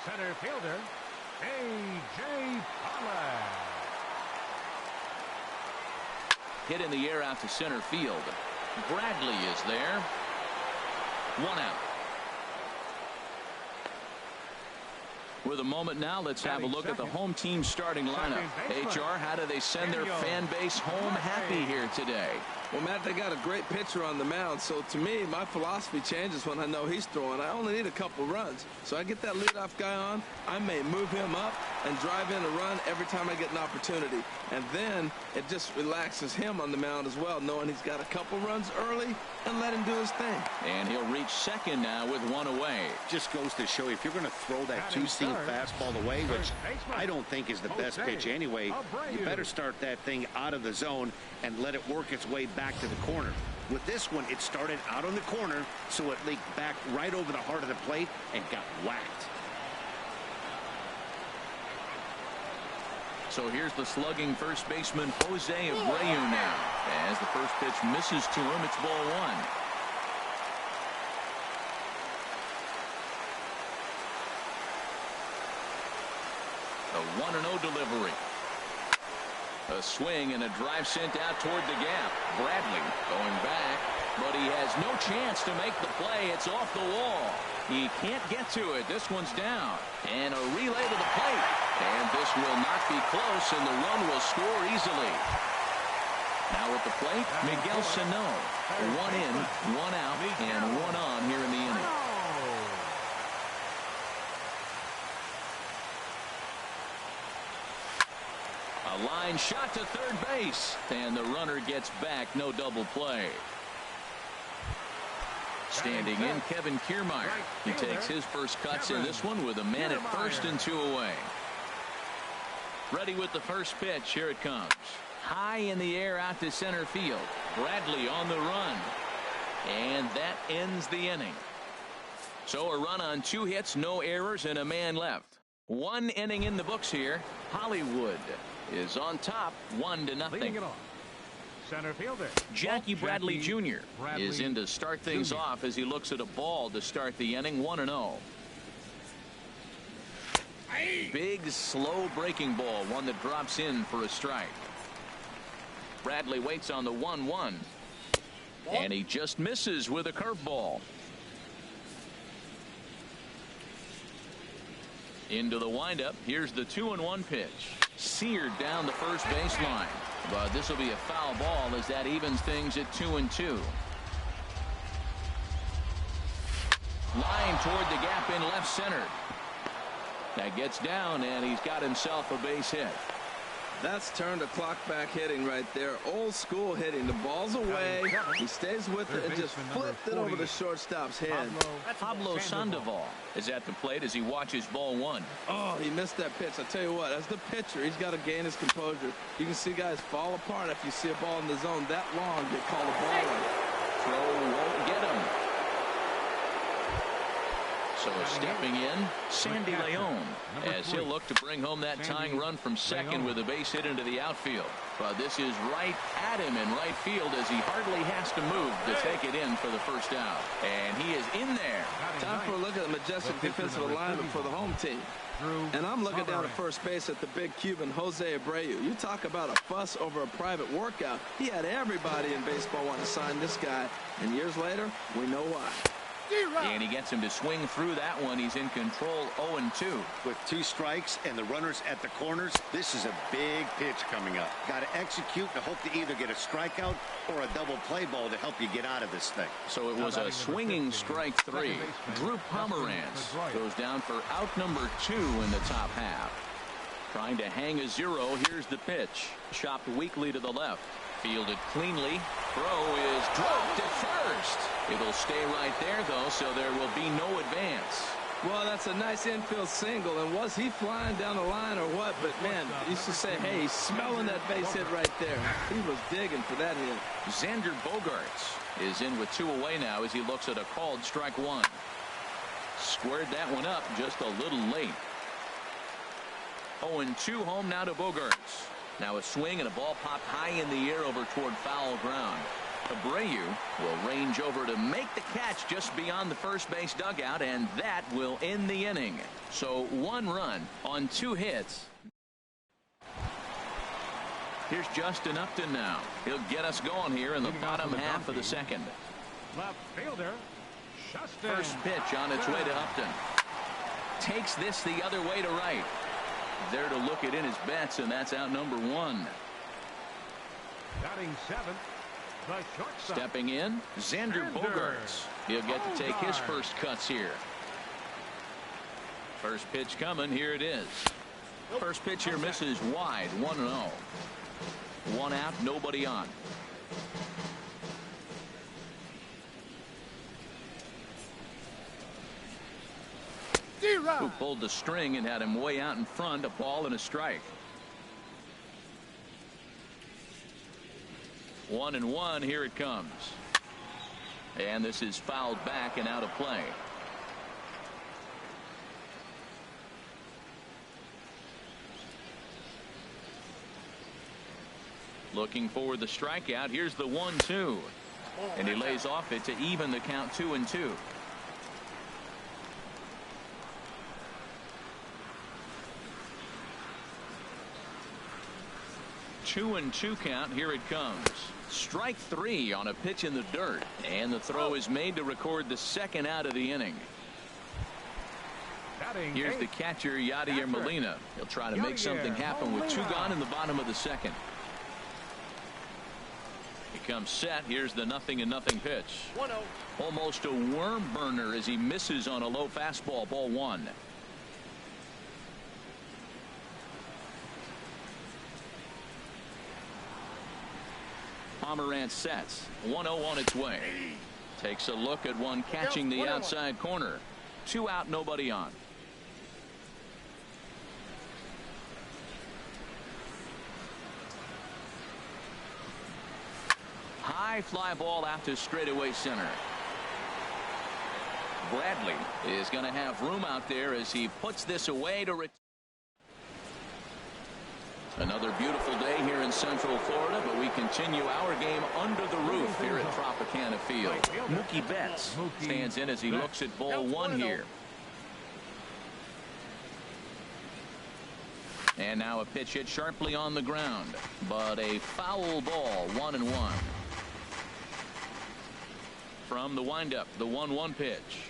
Center fielder, A.J. Pollock. Hit in the air out to center field. Bradley is there. One out. With a moment now, let's have a look at the home team starting lineup. HR, how do they send their fan base home happy here today? Well, Matt, they got a great pitcher on the mound, so to me, my philosophy changes when I know he's throwing. I only need a couple runs. So I get that leadoff guy on, I may move him up and drive in a run every time I get an opportunity. And then it just relaxes him on the mound as well, knowing he's got a couple runs early and let him do his thing. And he'll reach second now with one away. Just goes to show you, if you're going to throw that two-seam fastball away, which I don't think is the best pitch anyway, you better start that thing out of the zone and let it work its way back to the corner. With this one, it started out on the corner, so it leaked back right over the heart of the plate and got whacked. So here's the slugging first baseman Jose Abreu now. As the first pitch misses to him, it's ball one. A 1-0 delivery. A swing and a drive sent out toward the gap. Bradley going back, but he has no chance to make the play. It's off the wall. He can't get to it. This one's down. And a relay to the plate. And this will not be close, and the run will score easily. Now at the plate, Miguel Sano. 1 in, 1 out, and 1 on here in the inning. A line shot to third base, and the runner gets back. No double play. Standing in, Kevin Kiermaier. He takes his first cuts in this one with a man at first and 2 away. Ready with the first pitch. Here it comes. High in the air out to center field. Bradley on the run. And that ends the inning. So a run on 2 hits, no errors, and a man left. 1 inning in the books here. Hollywood is on top, 1-0. Leading it off, center fielder Jackie Bradley Jr. is in to start things off as he looks at a ball to start the inning. 1-0. Big, slow breaking ball, one that drops in for a strike. Bradley waits on the 1-1, and he just misses with a curveball. Into the windup. Here's the 2-1 pitch. Seared down the first baseline. But this will be a foul ball as that evens things at 2-2. Line toward the gap in left center. That gets down, and he's got himself a base hit. That's turn the clock back hitting right there. Old school hitting. The ball's away. He stays with it and just flipped it over the shortstop's head. Pablo Sandoval is at the plate as he watches ball one. Oh, he missed that pitch. I tell you what, as the pitcher, he's got to gain his composure. You can see guys fall apart if you see a ball in the zone that long, get called a ball run. Throw won't get him. So stepping in, Sandy Leon, as he'll look to bring home that tying run from second with a base hit into the outfield. But this is right at him in right field as he hardly has to move to take it in for the first out. And he is in there. Time for a look at the majestic defensive alignment for the home team. And I'm looking down at first base at the big Cuban, Jose Abreu. You talk about a fuss over a private workout. He had everybody in baseball want to sign this guy. And years later, we know why. And he gets him to swing through that one. He's in control, 0-2. With 2 strikes and the runners at the corners, this is a big pitch coming up. Got to execute to hope to either get a strikeout or a double play ball to help you get out of this thing. So it was a swinging strike 3. Drew Pomeranz goes down for out number 2 in the top half. Trying to hang a 0. Here's the pitch. Chopped weakly to the left. Fielded cleanly. Throw is dropped at first. It'll stay right there, though, so there will be no advance. Well, that's a nice infield single. And was he flying down the line or what? But, man, you should say, hey, he's smelling that base hit right there. He was digging for that hit. Xander Bogaerts is in with 2 away now as he looks at a called strike 1. Squared that one up just a little late. 0-2 home now to Bogaerts. Now a swing and a ball popped high in the air over toward foul ground. Abreu will range over to make the catch just beyond the first base dugout, and that will end the inning. So 1 run on 2 hits. Here's Justin Upton now. He'll get us going here in the bottom half of the second. Left fielder, Justin. First pitch on its way to Upton. Takes this the other way to right. There to look it in his bets, and that's out number 1. Batting 7th, the shortstop. Stepping in, Xander Bogaerts. He'll get to take his first cuts here. First pitch coming. Here it is. First pitch here misses wide. 1-0. 1 out, nobody on. Who pulled the string and had him way out in front. A ball and a strike. 1-1. Here it comes. And this is fouled back and out of play. Looking for the strikeout. Here's the 1-2. And he lays off it to even the count 2-2. 2-2 count. Here it comes. Strike 3 on a pitch in the dirt. And the throw is made to record the second out of the inning. Here's the catcher, Yadier Molina. He'll try to make something happen with 2 gone in the bottom of the second. He comes set. Here's the 0-0 pitch. 1-0. Almost a worm burner as he misses on a low fastball. Ball 1. Pomerantz sets. 1-0 on its way. Takes a look at one catching the outside corner. 2 out, nobody on. High fly ball out to straightaway center. Bradley is going to have room out there as he puts this away to return. Another beautiful day here in Central Florida, but we continue our game under the roof here at Tropicana Field. Mookie Betts stands in as he looks at ball 1 here. And now a pitch hit sharply on the ground, but a foul ball. 1-1. From the windup, the 1-1 pitch.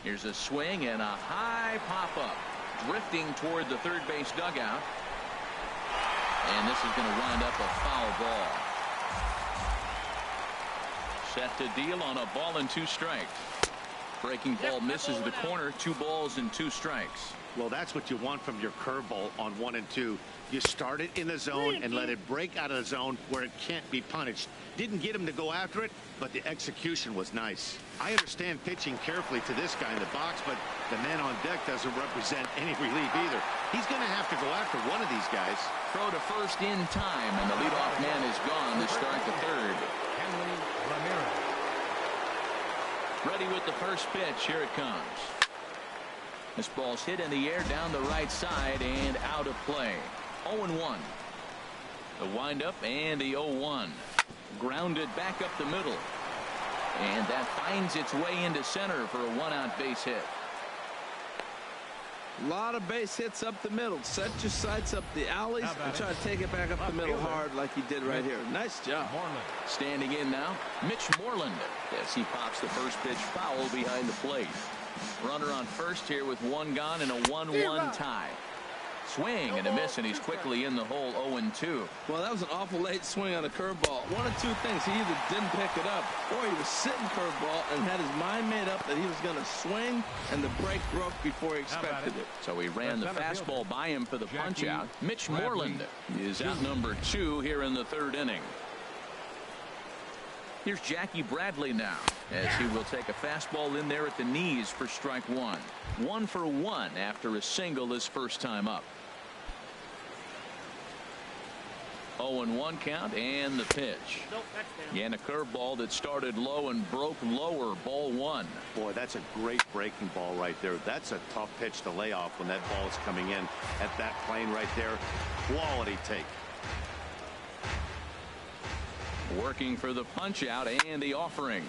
Here's a swing and a high pop-up, drifting toward the third base dugout. And this is going to wind up a foul ball. Set to deal on a ball and 2 strikes. Breaking ball misses the corner. 2 balls and 2 strikes. Well, that's what you want from your curveball on 1 and 2. You start it in the zone and let it break out of the zone where it can't be punished. Didn't get him to go after it, but the execution was nice. I understand pitching carefully to this guy in the box, but the man on deck doesn't represent any relief either. He's going to have to go after one of these guys. Throw to first in time, and the leadoff man is gone to start the third. Ready with the first pitch. Here it comes. This ball's hit in the air down the right side and out of play. 0-1. The windup and the 0-1. Grounded back up the middle. And that finds its way into center for a 1-out base hit. A lot of base hits up the middle. Set your sights up the alleys and try to take it back up the middle hard like he did right here. Nice job. Standing in now, Mitch Moreland, as he pops the first pitch foul behind the plate. Runner on first here with 1 gone and a 1-1 tie. Swing and a miss, and he's quickly in the hole. 0-2. Well, that was an awful late swing on a curveball. One of 2 things. He either didn't pick it up or he was sitting curveball and had his mind made up that he was going to swing, and the break broke before he expected it. So he ran the fastball by him for the punch out. Mitch Moreland is out number 2 here in the 3rd inning. Here's Jackie Bradley now, as he will take a fastball in there at the knees for strike 1. 1 for 1 after a single his first time up. 0-1 count and the pitch. And a curveball that started low and broke lower. Ball 1. Boy, that's a great breaking ball right there. That's a tough pitch to lay off when that ball is coming in at that plane right there. Quality take. Working for the punch out and the offering.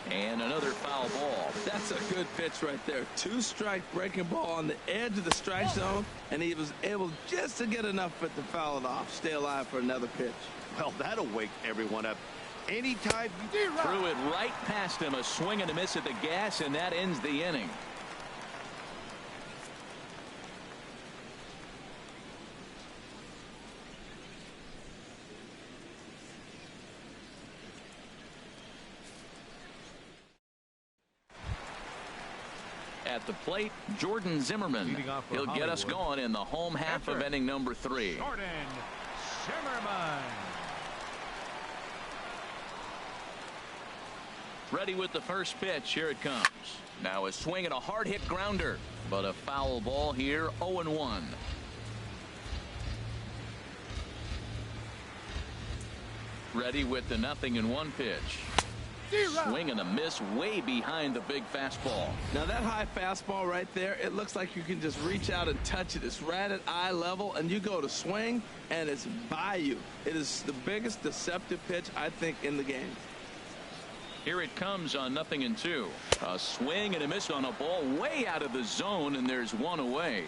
And another foul ball. That's a good pitch right there. 2-strike breaking ball on the edge of the strike zone, and he was able just to get enough of it to foul it off. Stay alive for another pitch. Well, that'll wake everyone up. Anytime you threw it right past him. A swing and a miss at the gas, and that ends the inning. At the plate, Jordan Zimmerman. He'll get us going in the home half of inning number 3. Jordan Zimmerman. Ready with the first pitch. Here it comes. Now a swing and a hard hit grounder, but a foul ball here. 0-1. Ready with the 0-1 pitch. Swing and a miss way behind the big fastball. Now that high fastball right there, it looks like you can just reach out and touch it. It's right at eye level, and you go to swing, and it's by you. It is the biggest deceptive pitch, I think, in the game. Here it comes on 0-2. A swing and a miss on a ball way out of the zone, and there's one away.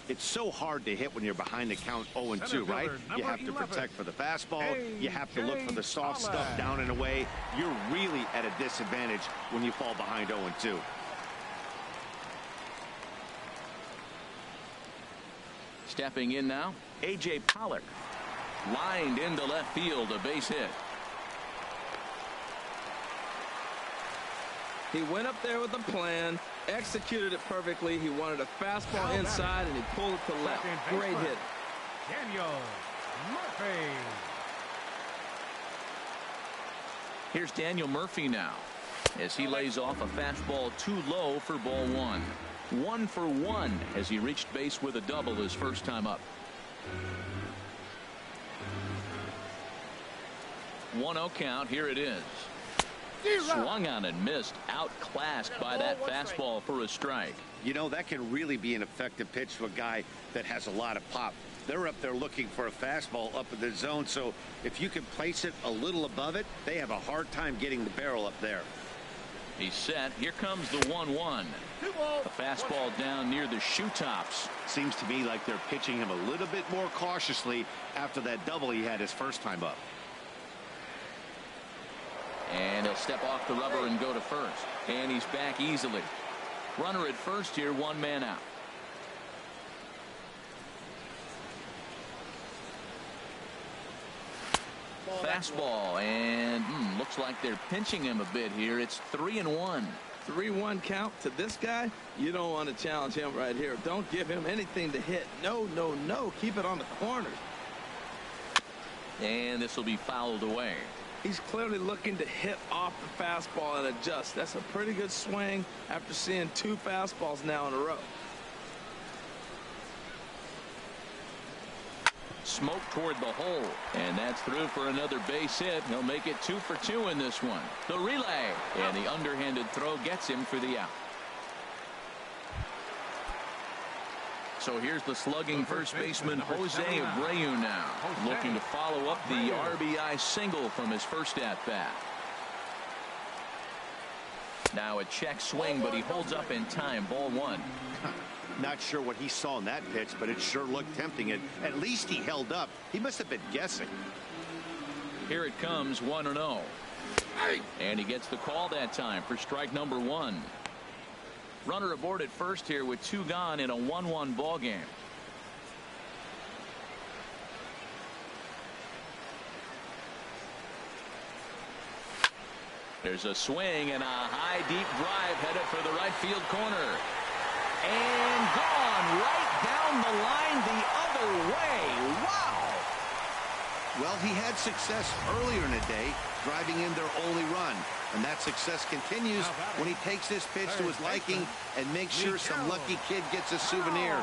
It's so hard to hit when you're behind the count 0-2, right? You have to protect for the fastball. You have to look for the soft stuff down and away. You're really at a disadvantage when you fall behind 0-2. Stepping in now, A.J. Pollock. Lined into left field, a base hit. He went up there with a plan, executed it perfectly. He wanted a fastball inside, and he pulled it to left. Great hit. Daniel Murphy. Here's Daniel Murphy now, as he lays off a fastball too low for ball one. 1 for 1 as he reached base with a double his first time up. 1-0 count. Here it is. Swung on and missed, outclassed by that fastball for a strike. You know, that can really be an effective pitch to a guy that has a lot of pop. They're up there looking for a fastball up in the zone, so if you can place it a little above it, they have a hard time getting the barrel up there. He's set. Here comes the 1-1. A fastball down near the shoe tops. Seems to me like they're pitching him a little bit more cautiously after that double he had his first time up. And he'll step off the rubber and go to first. And he's back easily. Runner at first here, 1 man out. Fastball, and looks like they're pinching him a bit here. It's 3-1. 3-1 count to this guy. You don't want to challenge him right here. Don't give him anything to hit. No, no, no. Keep it on the corners. And this will be fouled away. He's clearly looking to hit off the fastball and adjust. That's a pretty good swing after seeing 2 fastballs now in a row. Smoke toward the hole, and that's through for another base hit. He'll make it 2 for 2 in this one. The relay, and the underhanded throw gets him for the out. So here's the slugging first baseman Jose Abreu now, looking to follow up the RBI single from his first at bat. Now a check swing, but he holds up in time. Ball 1. Not sure what he saw in that pitch, but it sure looked tempting. And at least he held up. He must have been guessing. Here it comes, 1-0. And he gets the call that time for strike number 1. Runner aboard at first here with 2 gone in a 1-1 ball game. There's a swing and a high deep drive headed for the right field corner. And gone right down the line the other way. Wow. Well, he had success earlier in the day driving in their only run. And that success continues when he takes this pitch to his liking and makes sure some lucky kid gets a souvenir.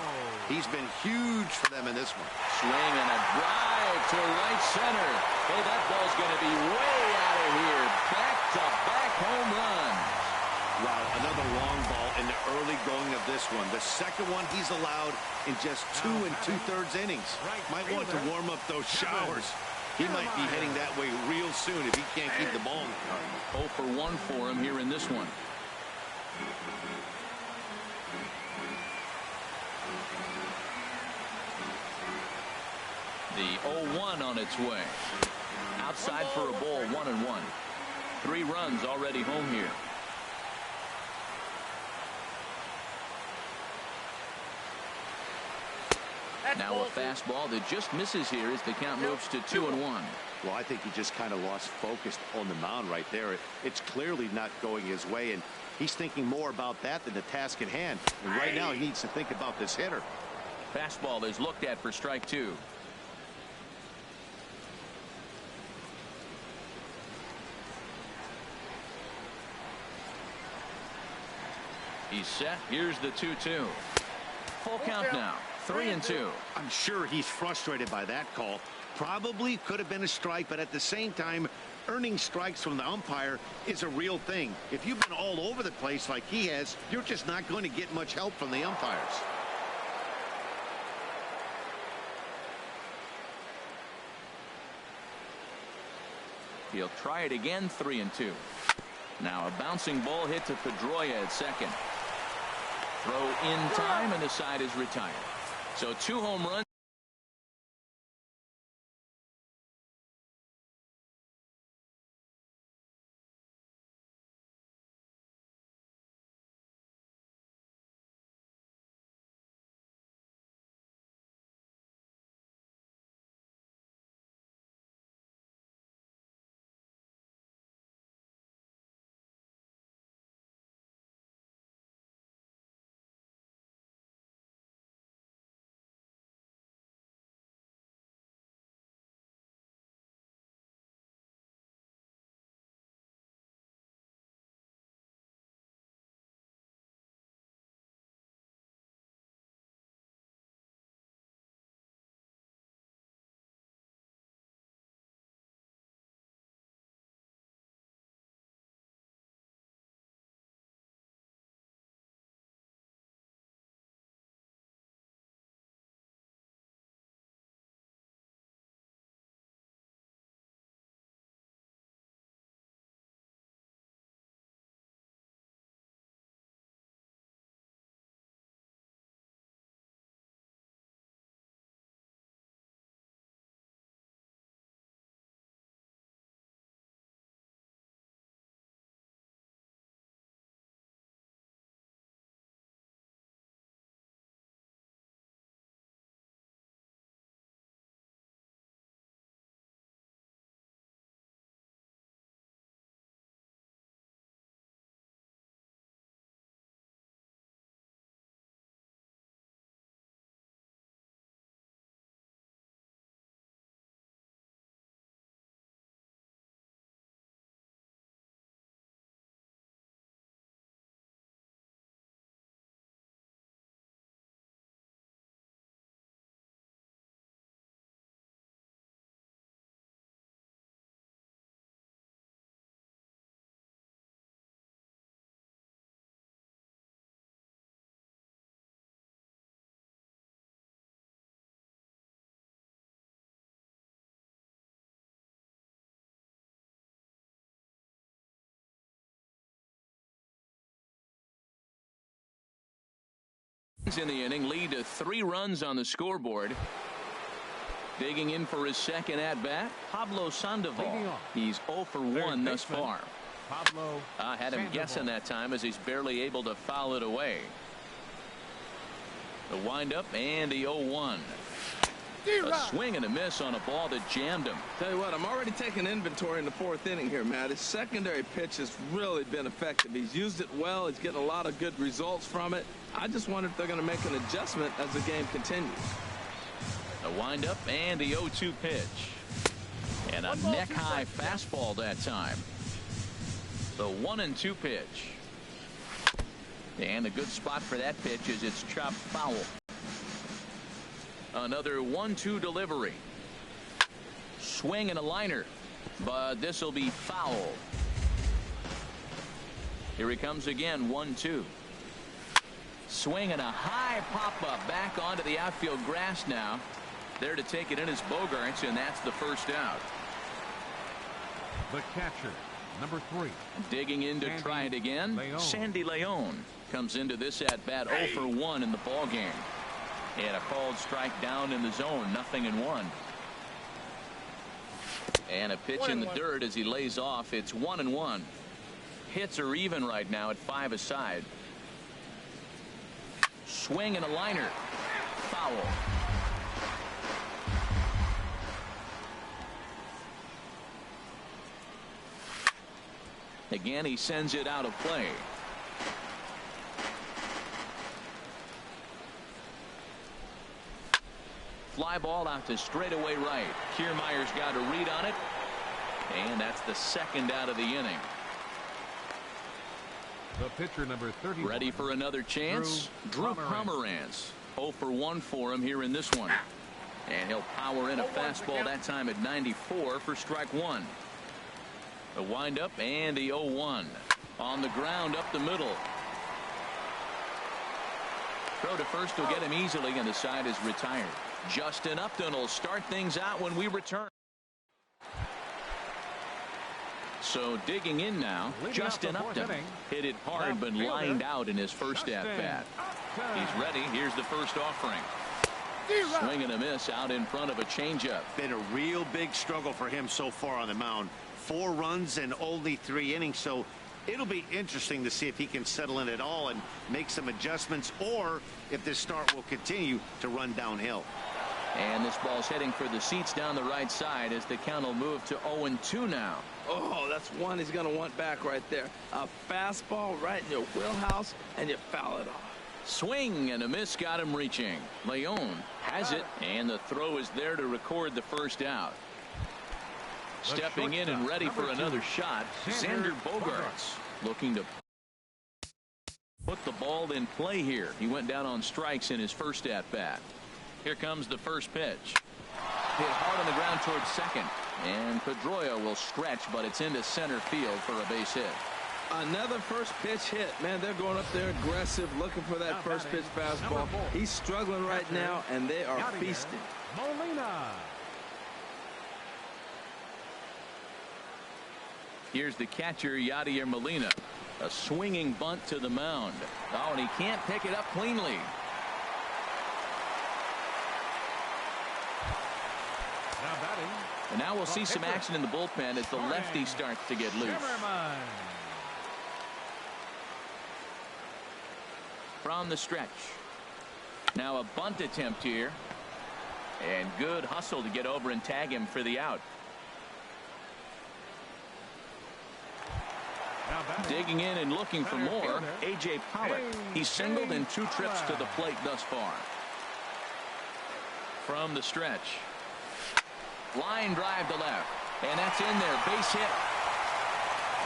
He's been huge for them in this one. Swing and a drive to right center. Hey, that ball's going to be way out of here. Back-to-back home runs. Wow, another long ball in the early going of this one. The second one he's allowed in just 2 2/3 innings. Might want to warm up those showers. He might be heading that way real soon if he can't keep the ball. 0 for 1 for him here in this one. The 0-1 on its way. Outside for a ball, 1-1. 3 runs already home here. Now a fastball that just misses here as the count moves to 2-1. Well, I think he just kind of lost focus on the mound right there. It's clearly not going his way, and he's thinking more about that than the task at hand. And right now he needs to think about this hitter. Fastball is looked at for strike 2. He's set. Here's the 2-2. Full count now. 3-2. I'm sure he's frustrated by that call. Probably could have been a strike, but at the same time, Earning strikes from the umpire is a real thing. If you've been all over the place like he has, you're just not going to get much help from the umpires. He'll try it again, 3-2. Now a bouncing ball hit to Pedroia at second. Throw in time, and the side is retired. So 2 home runs. In the inning, lead to 3 runs on the scoreboard. Digging in for his second at-bat, Pablo Sandoval. He's 0 for 1 thus far. Pablo I had him Sandoval. guessing that time as he's barely able to foul it away. The windup and the 0-1. A swing and a miss on a ball that jammed him. Tell you what, I'm already taking inventory in the 4th inning here, Matt. His secondary pitch has really been effective. He's used it well. He's getting a lot of good results from it. I just wonder if they're going to make an adjustment as the game continues. The windup and the 0-2 pitch. And a neck-high fastball that time. The 1-2 pitch. And a good spot for that pitch is it's chopped foul. Another 1-2 delivery. Swing and a liner, but this will be foul. Here he comes again, 1-2. Swing and a high pop-up back onto the outfield grass now. There to take it in is Bogaerts, and that's the first out. The catcher, number 3. Digging in to try it again. Sandy Leon comes into this at-bat 0 for 1 in the ball game. And a called strike down in the zone, 0-1. And a pitch in the dirt as he lays off. It's 1-1. Hits are even right now at 5 aside. Swing and a liner. Foul. Again, he sends it out of play. Fly ball out to straightaway right. Kiermaier's got a read on it. And that's the second out of the inning. The pitcher, number 30. Ready for another chance? Drew Pomeranz. 0 for 1 for him here in this one. And he'll power in a fastball that time at 94 for strike 1. The windup and the 0-1 on the ground up the middle. Throw to first will get him easily, and the side is retired. Justin Upton will start things out when we return. So digging in now, Justin Upton hit it hard but lined out in his first at bat. He's ready. Here's the first offering. Swing and a miss out in front of a changeup. Been a real big struggle for him so far on the mound. 4 runs in only 3 innings, so it'll be interesting to see if he can settle in at all and make some adjustments, or if this start will continue to run downhill. And this ball's heading for the seats down the right side as the count will move to 0-2 now. Oh, that's one he's going to want back right there. A fastball right in your wheelhouse, and you foul it off. Swing and a miss got him reaching. Leon has it, and the throw is there to record the first out. Stepping in and ready for another shot, Xander Bogaerts looking to put the ball in play here. He went down on strikes in his first at bat. Here comes the first pitch. Hit hard on the ground towards second, and Pedroia will stretch, but it's into center field for a base hit. Another first pitch hit. Man, they're going up there aggressive, looking for that first pitch fastball. He's struggling right now, and they are feasting. Molina. Here's the catcher, Yadier Molina. A swinging bunt to the mound. Oh, and he can't pick it up cleanly. Now batting. And now we'll see some action in the bullpen as the lefty starts to get loose. From the stretch. Now a bunt attempt here. And good hustle to get over and tag him for the out. Digging in and looking for more, A.J. Pollock. He's singled in 2 trips to the plate thus far. From the stretch. Line drive to left. And that's in there. Base hit.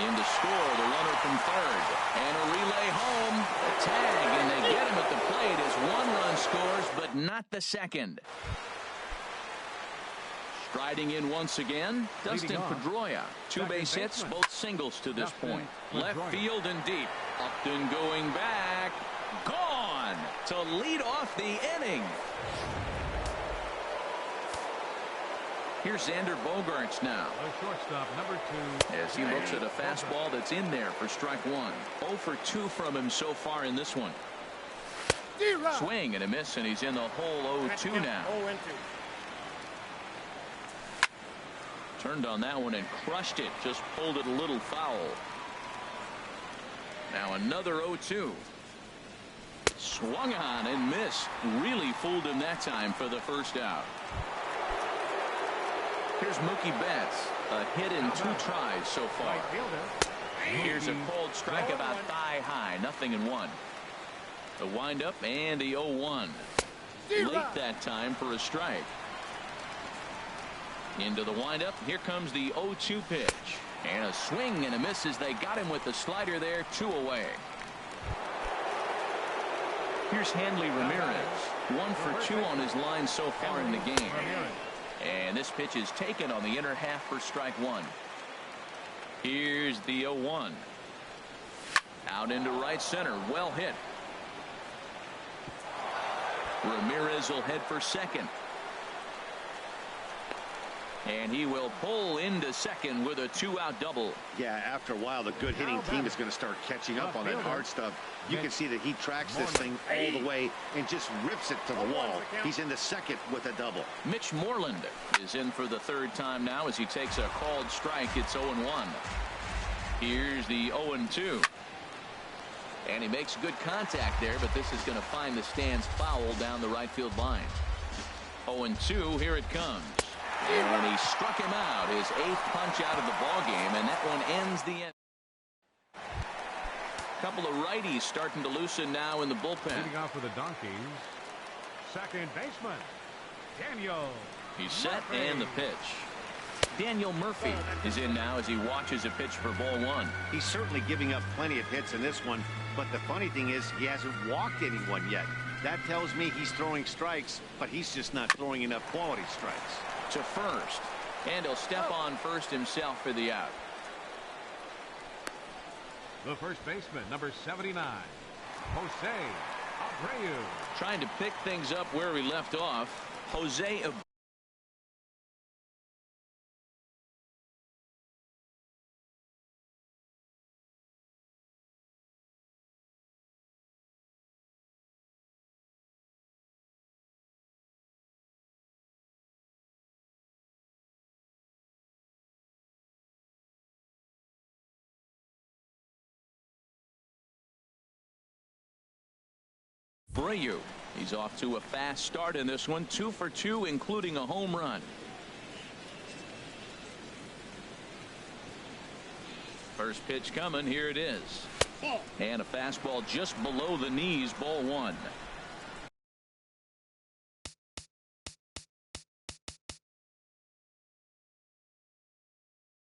In to score, the runner from third. And a relay home. A tag, and they get him at the plate as 1 run scores, but not the second. Striding in once again, Dustin Pedroia. 2 base hits, both singles to this point. Left field and deep. Upton going back. Gone to lead off the inning. Here's Xander Bogaerts now. Shortstop number 2. As he looks at a fastball that's in there for strike 1. 0 for 2 from him so far in this one. Swing and a miss, and he's in the hole 0-2 now. Turned on that one and crushed it. Just pulled it a little foul. Now another 0-2. Swung on and missed. Really fooled him that time for the first out. Here's Mookie Betts. A hit in 2 tries so far. Here's a cold strike about thigh high. 0-1. The windup and the 0-1. Late that time for a strike. Into the windup. Here comes the 0-2 pitch. And a swing and a miss as they got him with the slider there. 2 away. Here's Hanley Ramirez. 1 for 2 on his line so far in the game. And this pitch is taken on the inner half for strike 1. Here's the 0-1. Out into right center. Well hit. Ramirez will head for second. And he will pull into second with a 2-out double. Yeah, after a while, the good hitting team is going to start catching up on that hard stuff. You can see that he tracks this thing all the way and just rips it to the wall. He's in the second with a double. Mitch Moreland is in for the 3rd time now as he takes a called strike. It's 0-1. Here's the 0-2. And he makes good contact there, but this is going to find the stands foul down the right field line. 0-2, here it comes. And he struck him out, his 8th punch out of the ball game, and that one ends the end. Couple of righties starting to loosen now in the bullpen. Leading off for the Donkeys, second baseman Daniel. He's set and the pitch. Daniel Murphy is in now as he watches a pitch for ball 1. He's certainly giving up plenty of hits in this one, but the funny thing is he hasn't walked anyone yet. That tells me he's throwing strikes, but he's just not throwing enough quality strikes. To first, and he'll step on first himself for the out. The first baseman, number 79, Jose Abreu. Trying to pick things up where we left off. Jose Abreu. He's off to a fast start in this one. 2 for 2, including a home run. First pitch coming. Here it is. And a fastball just below the knees. Ball 1.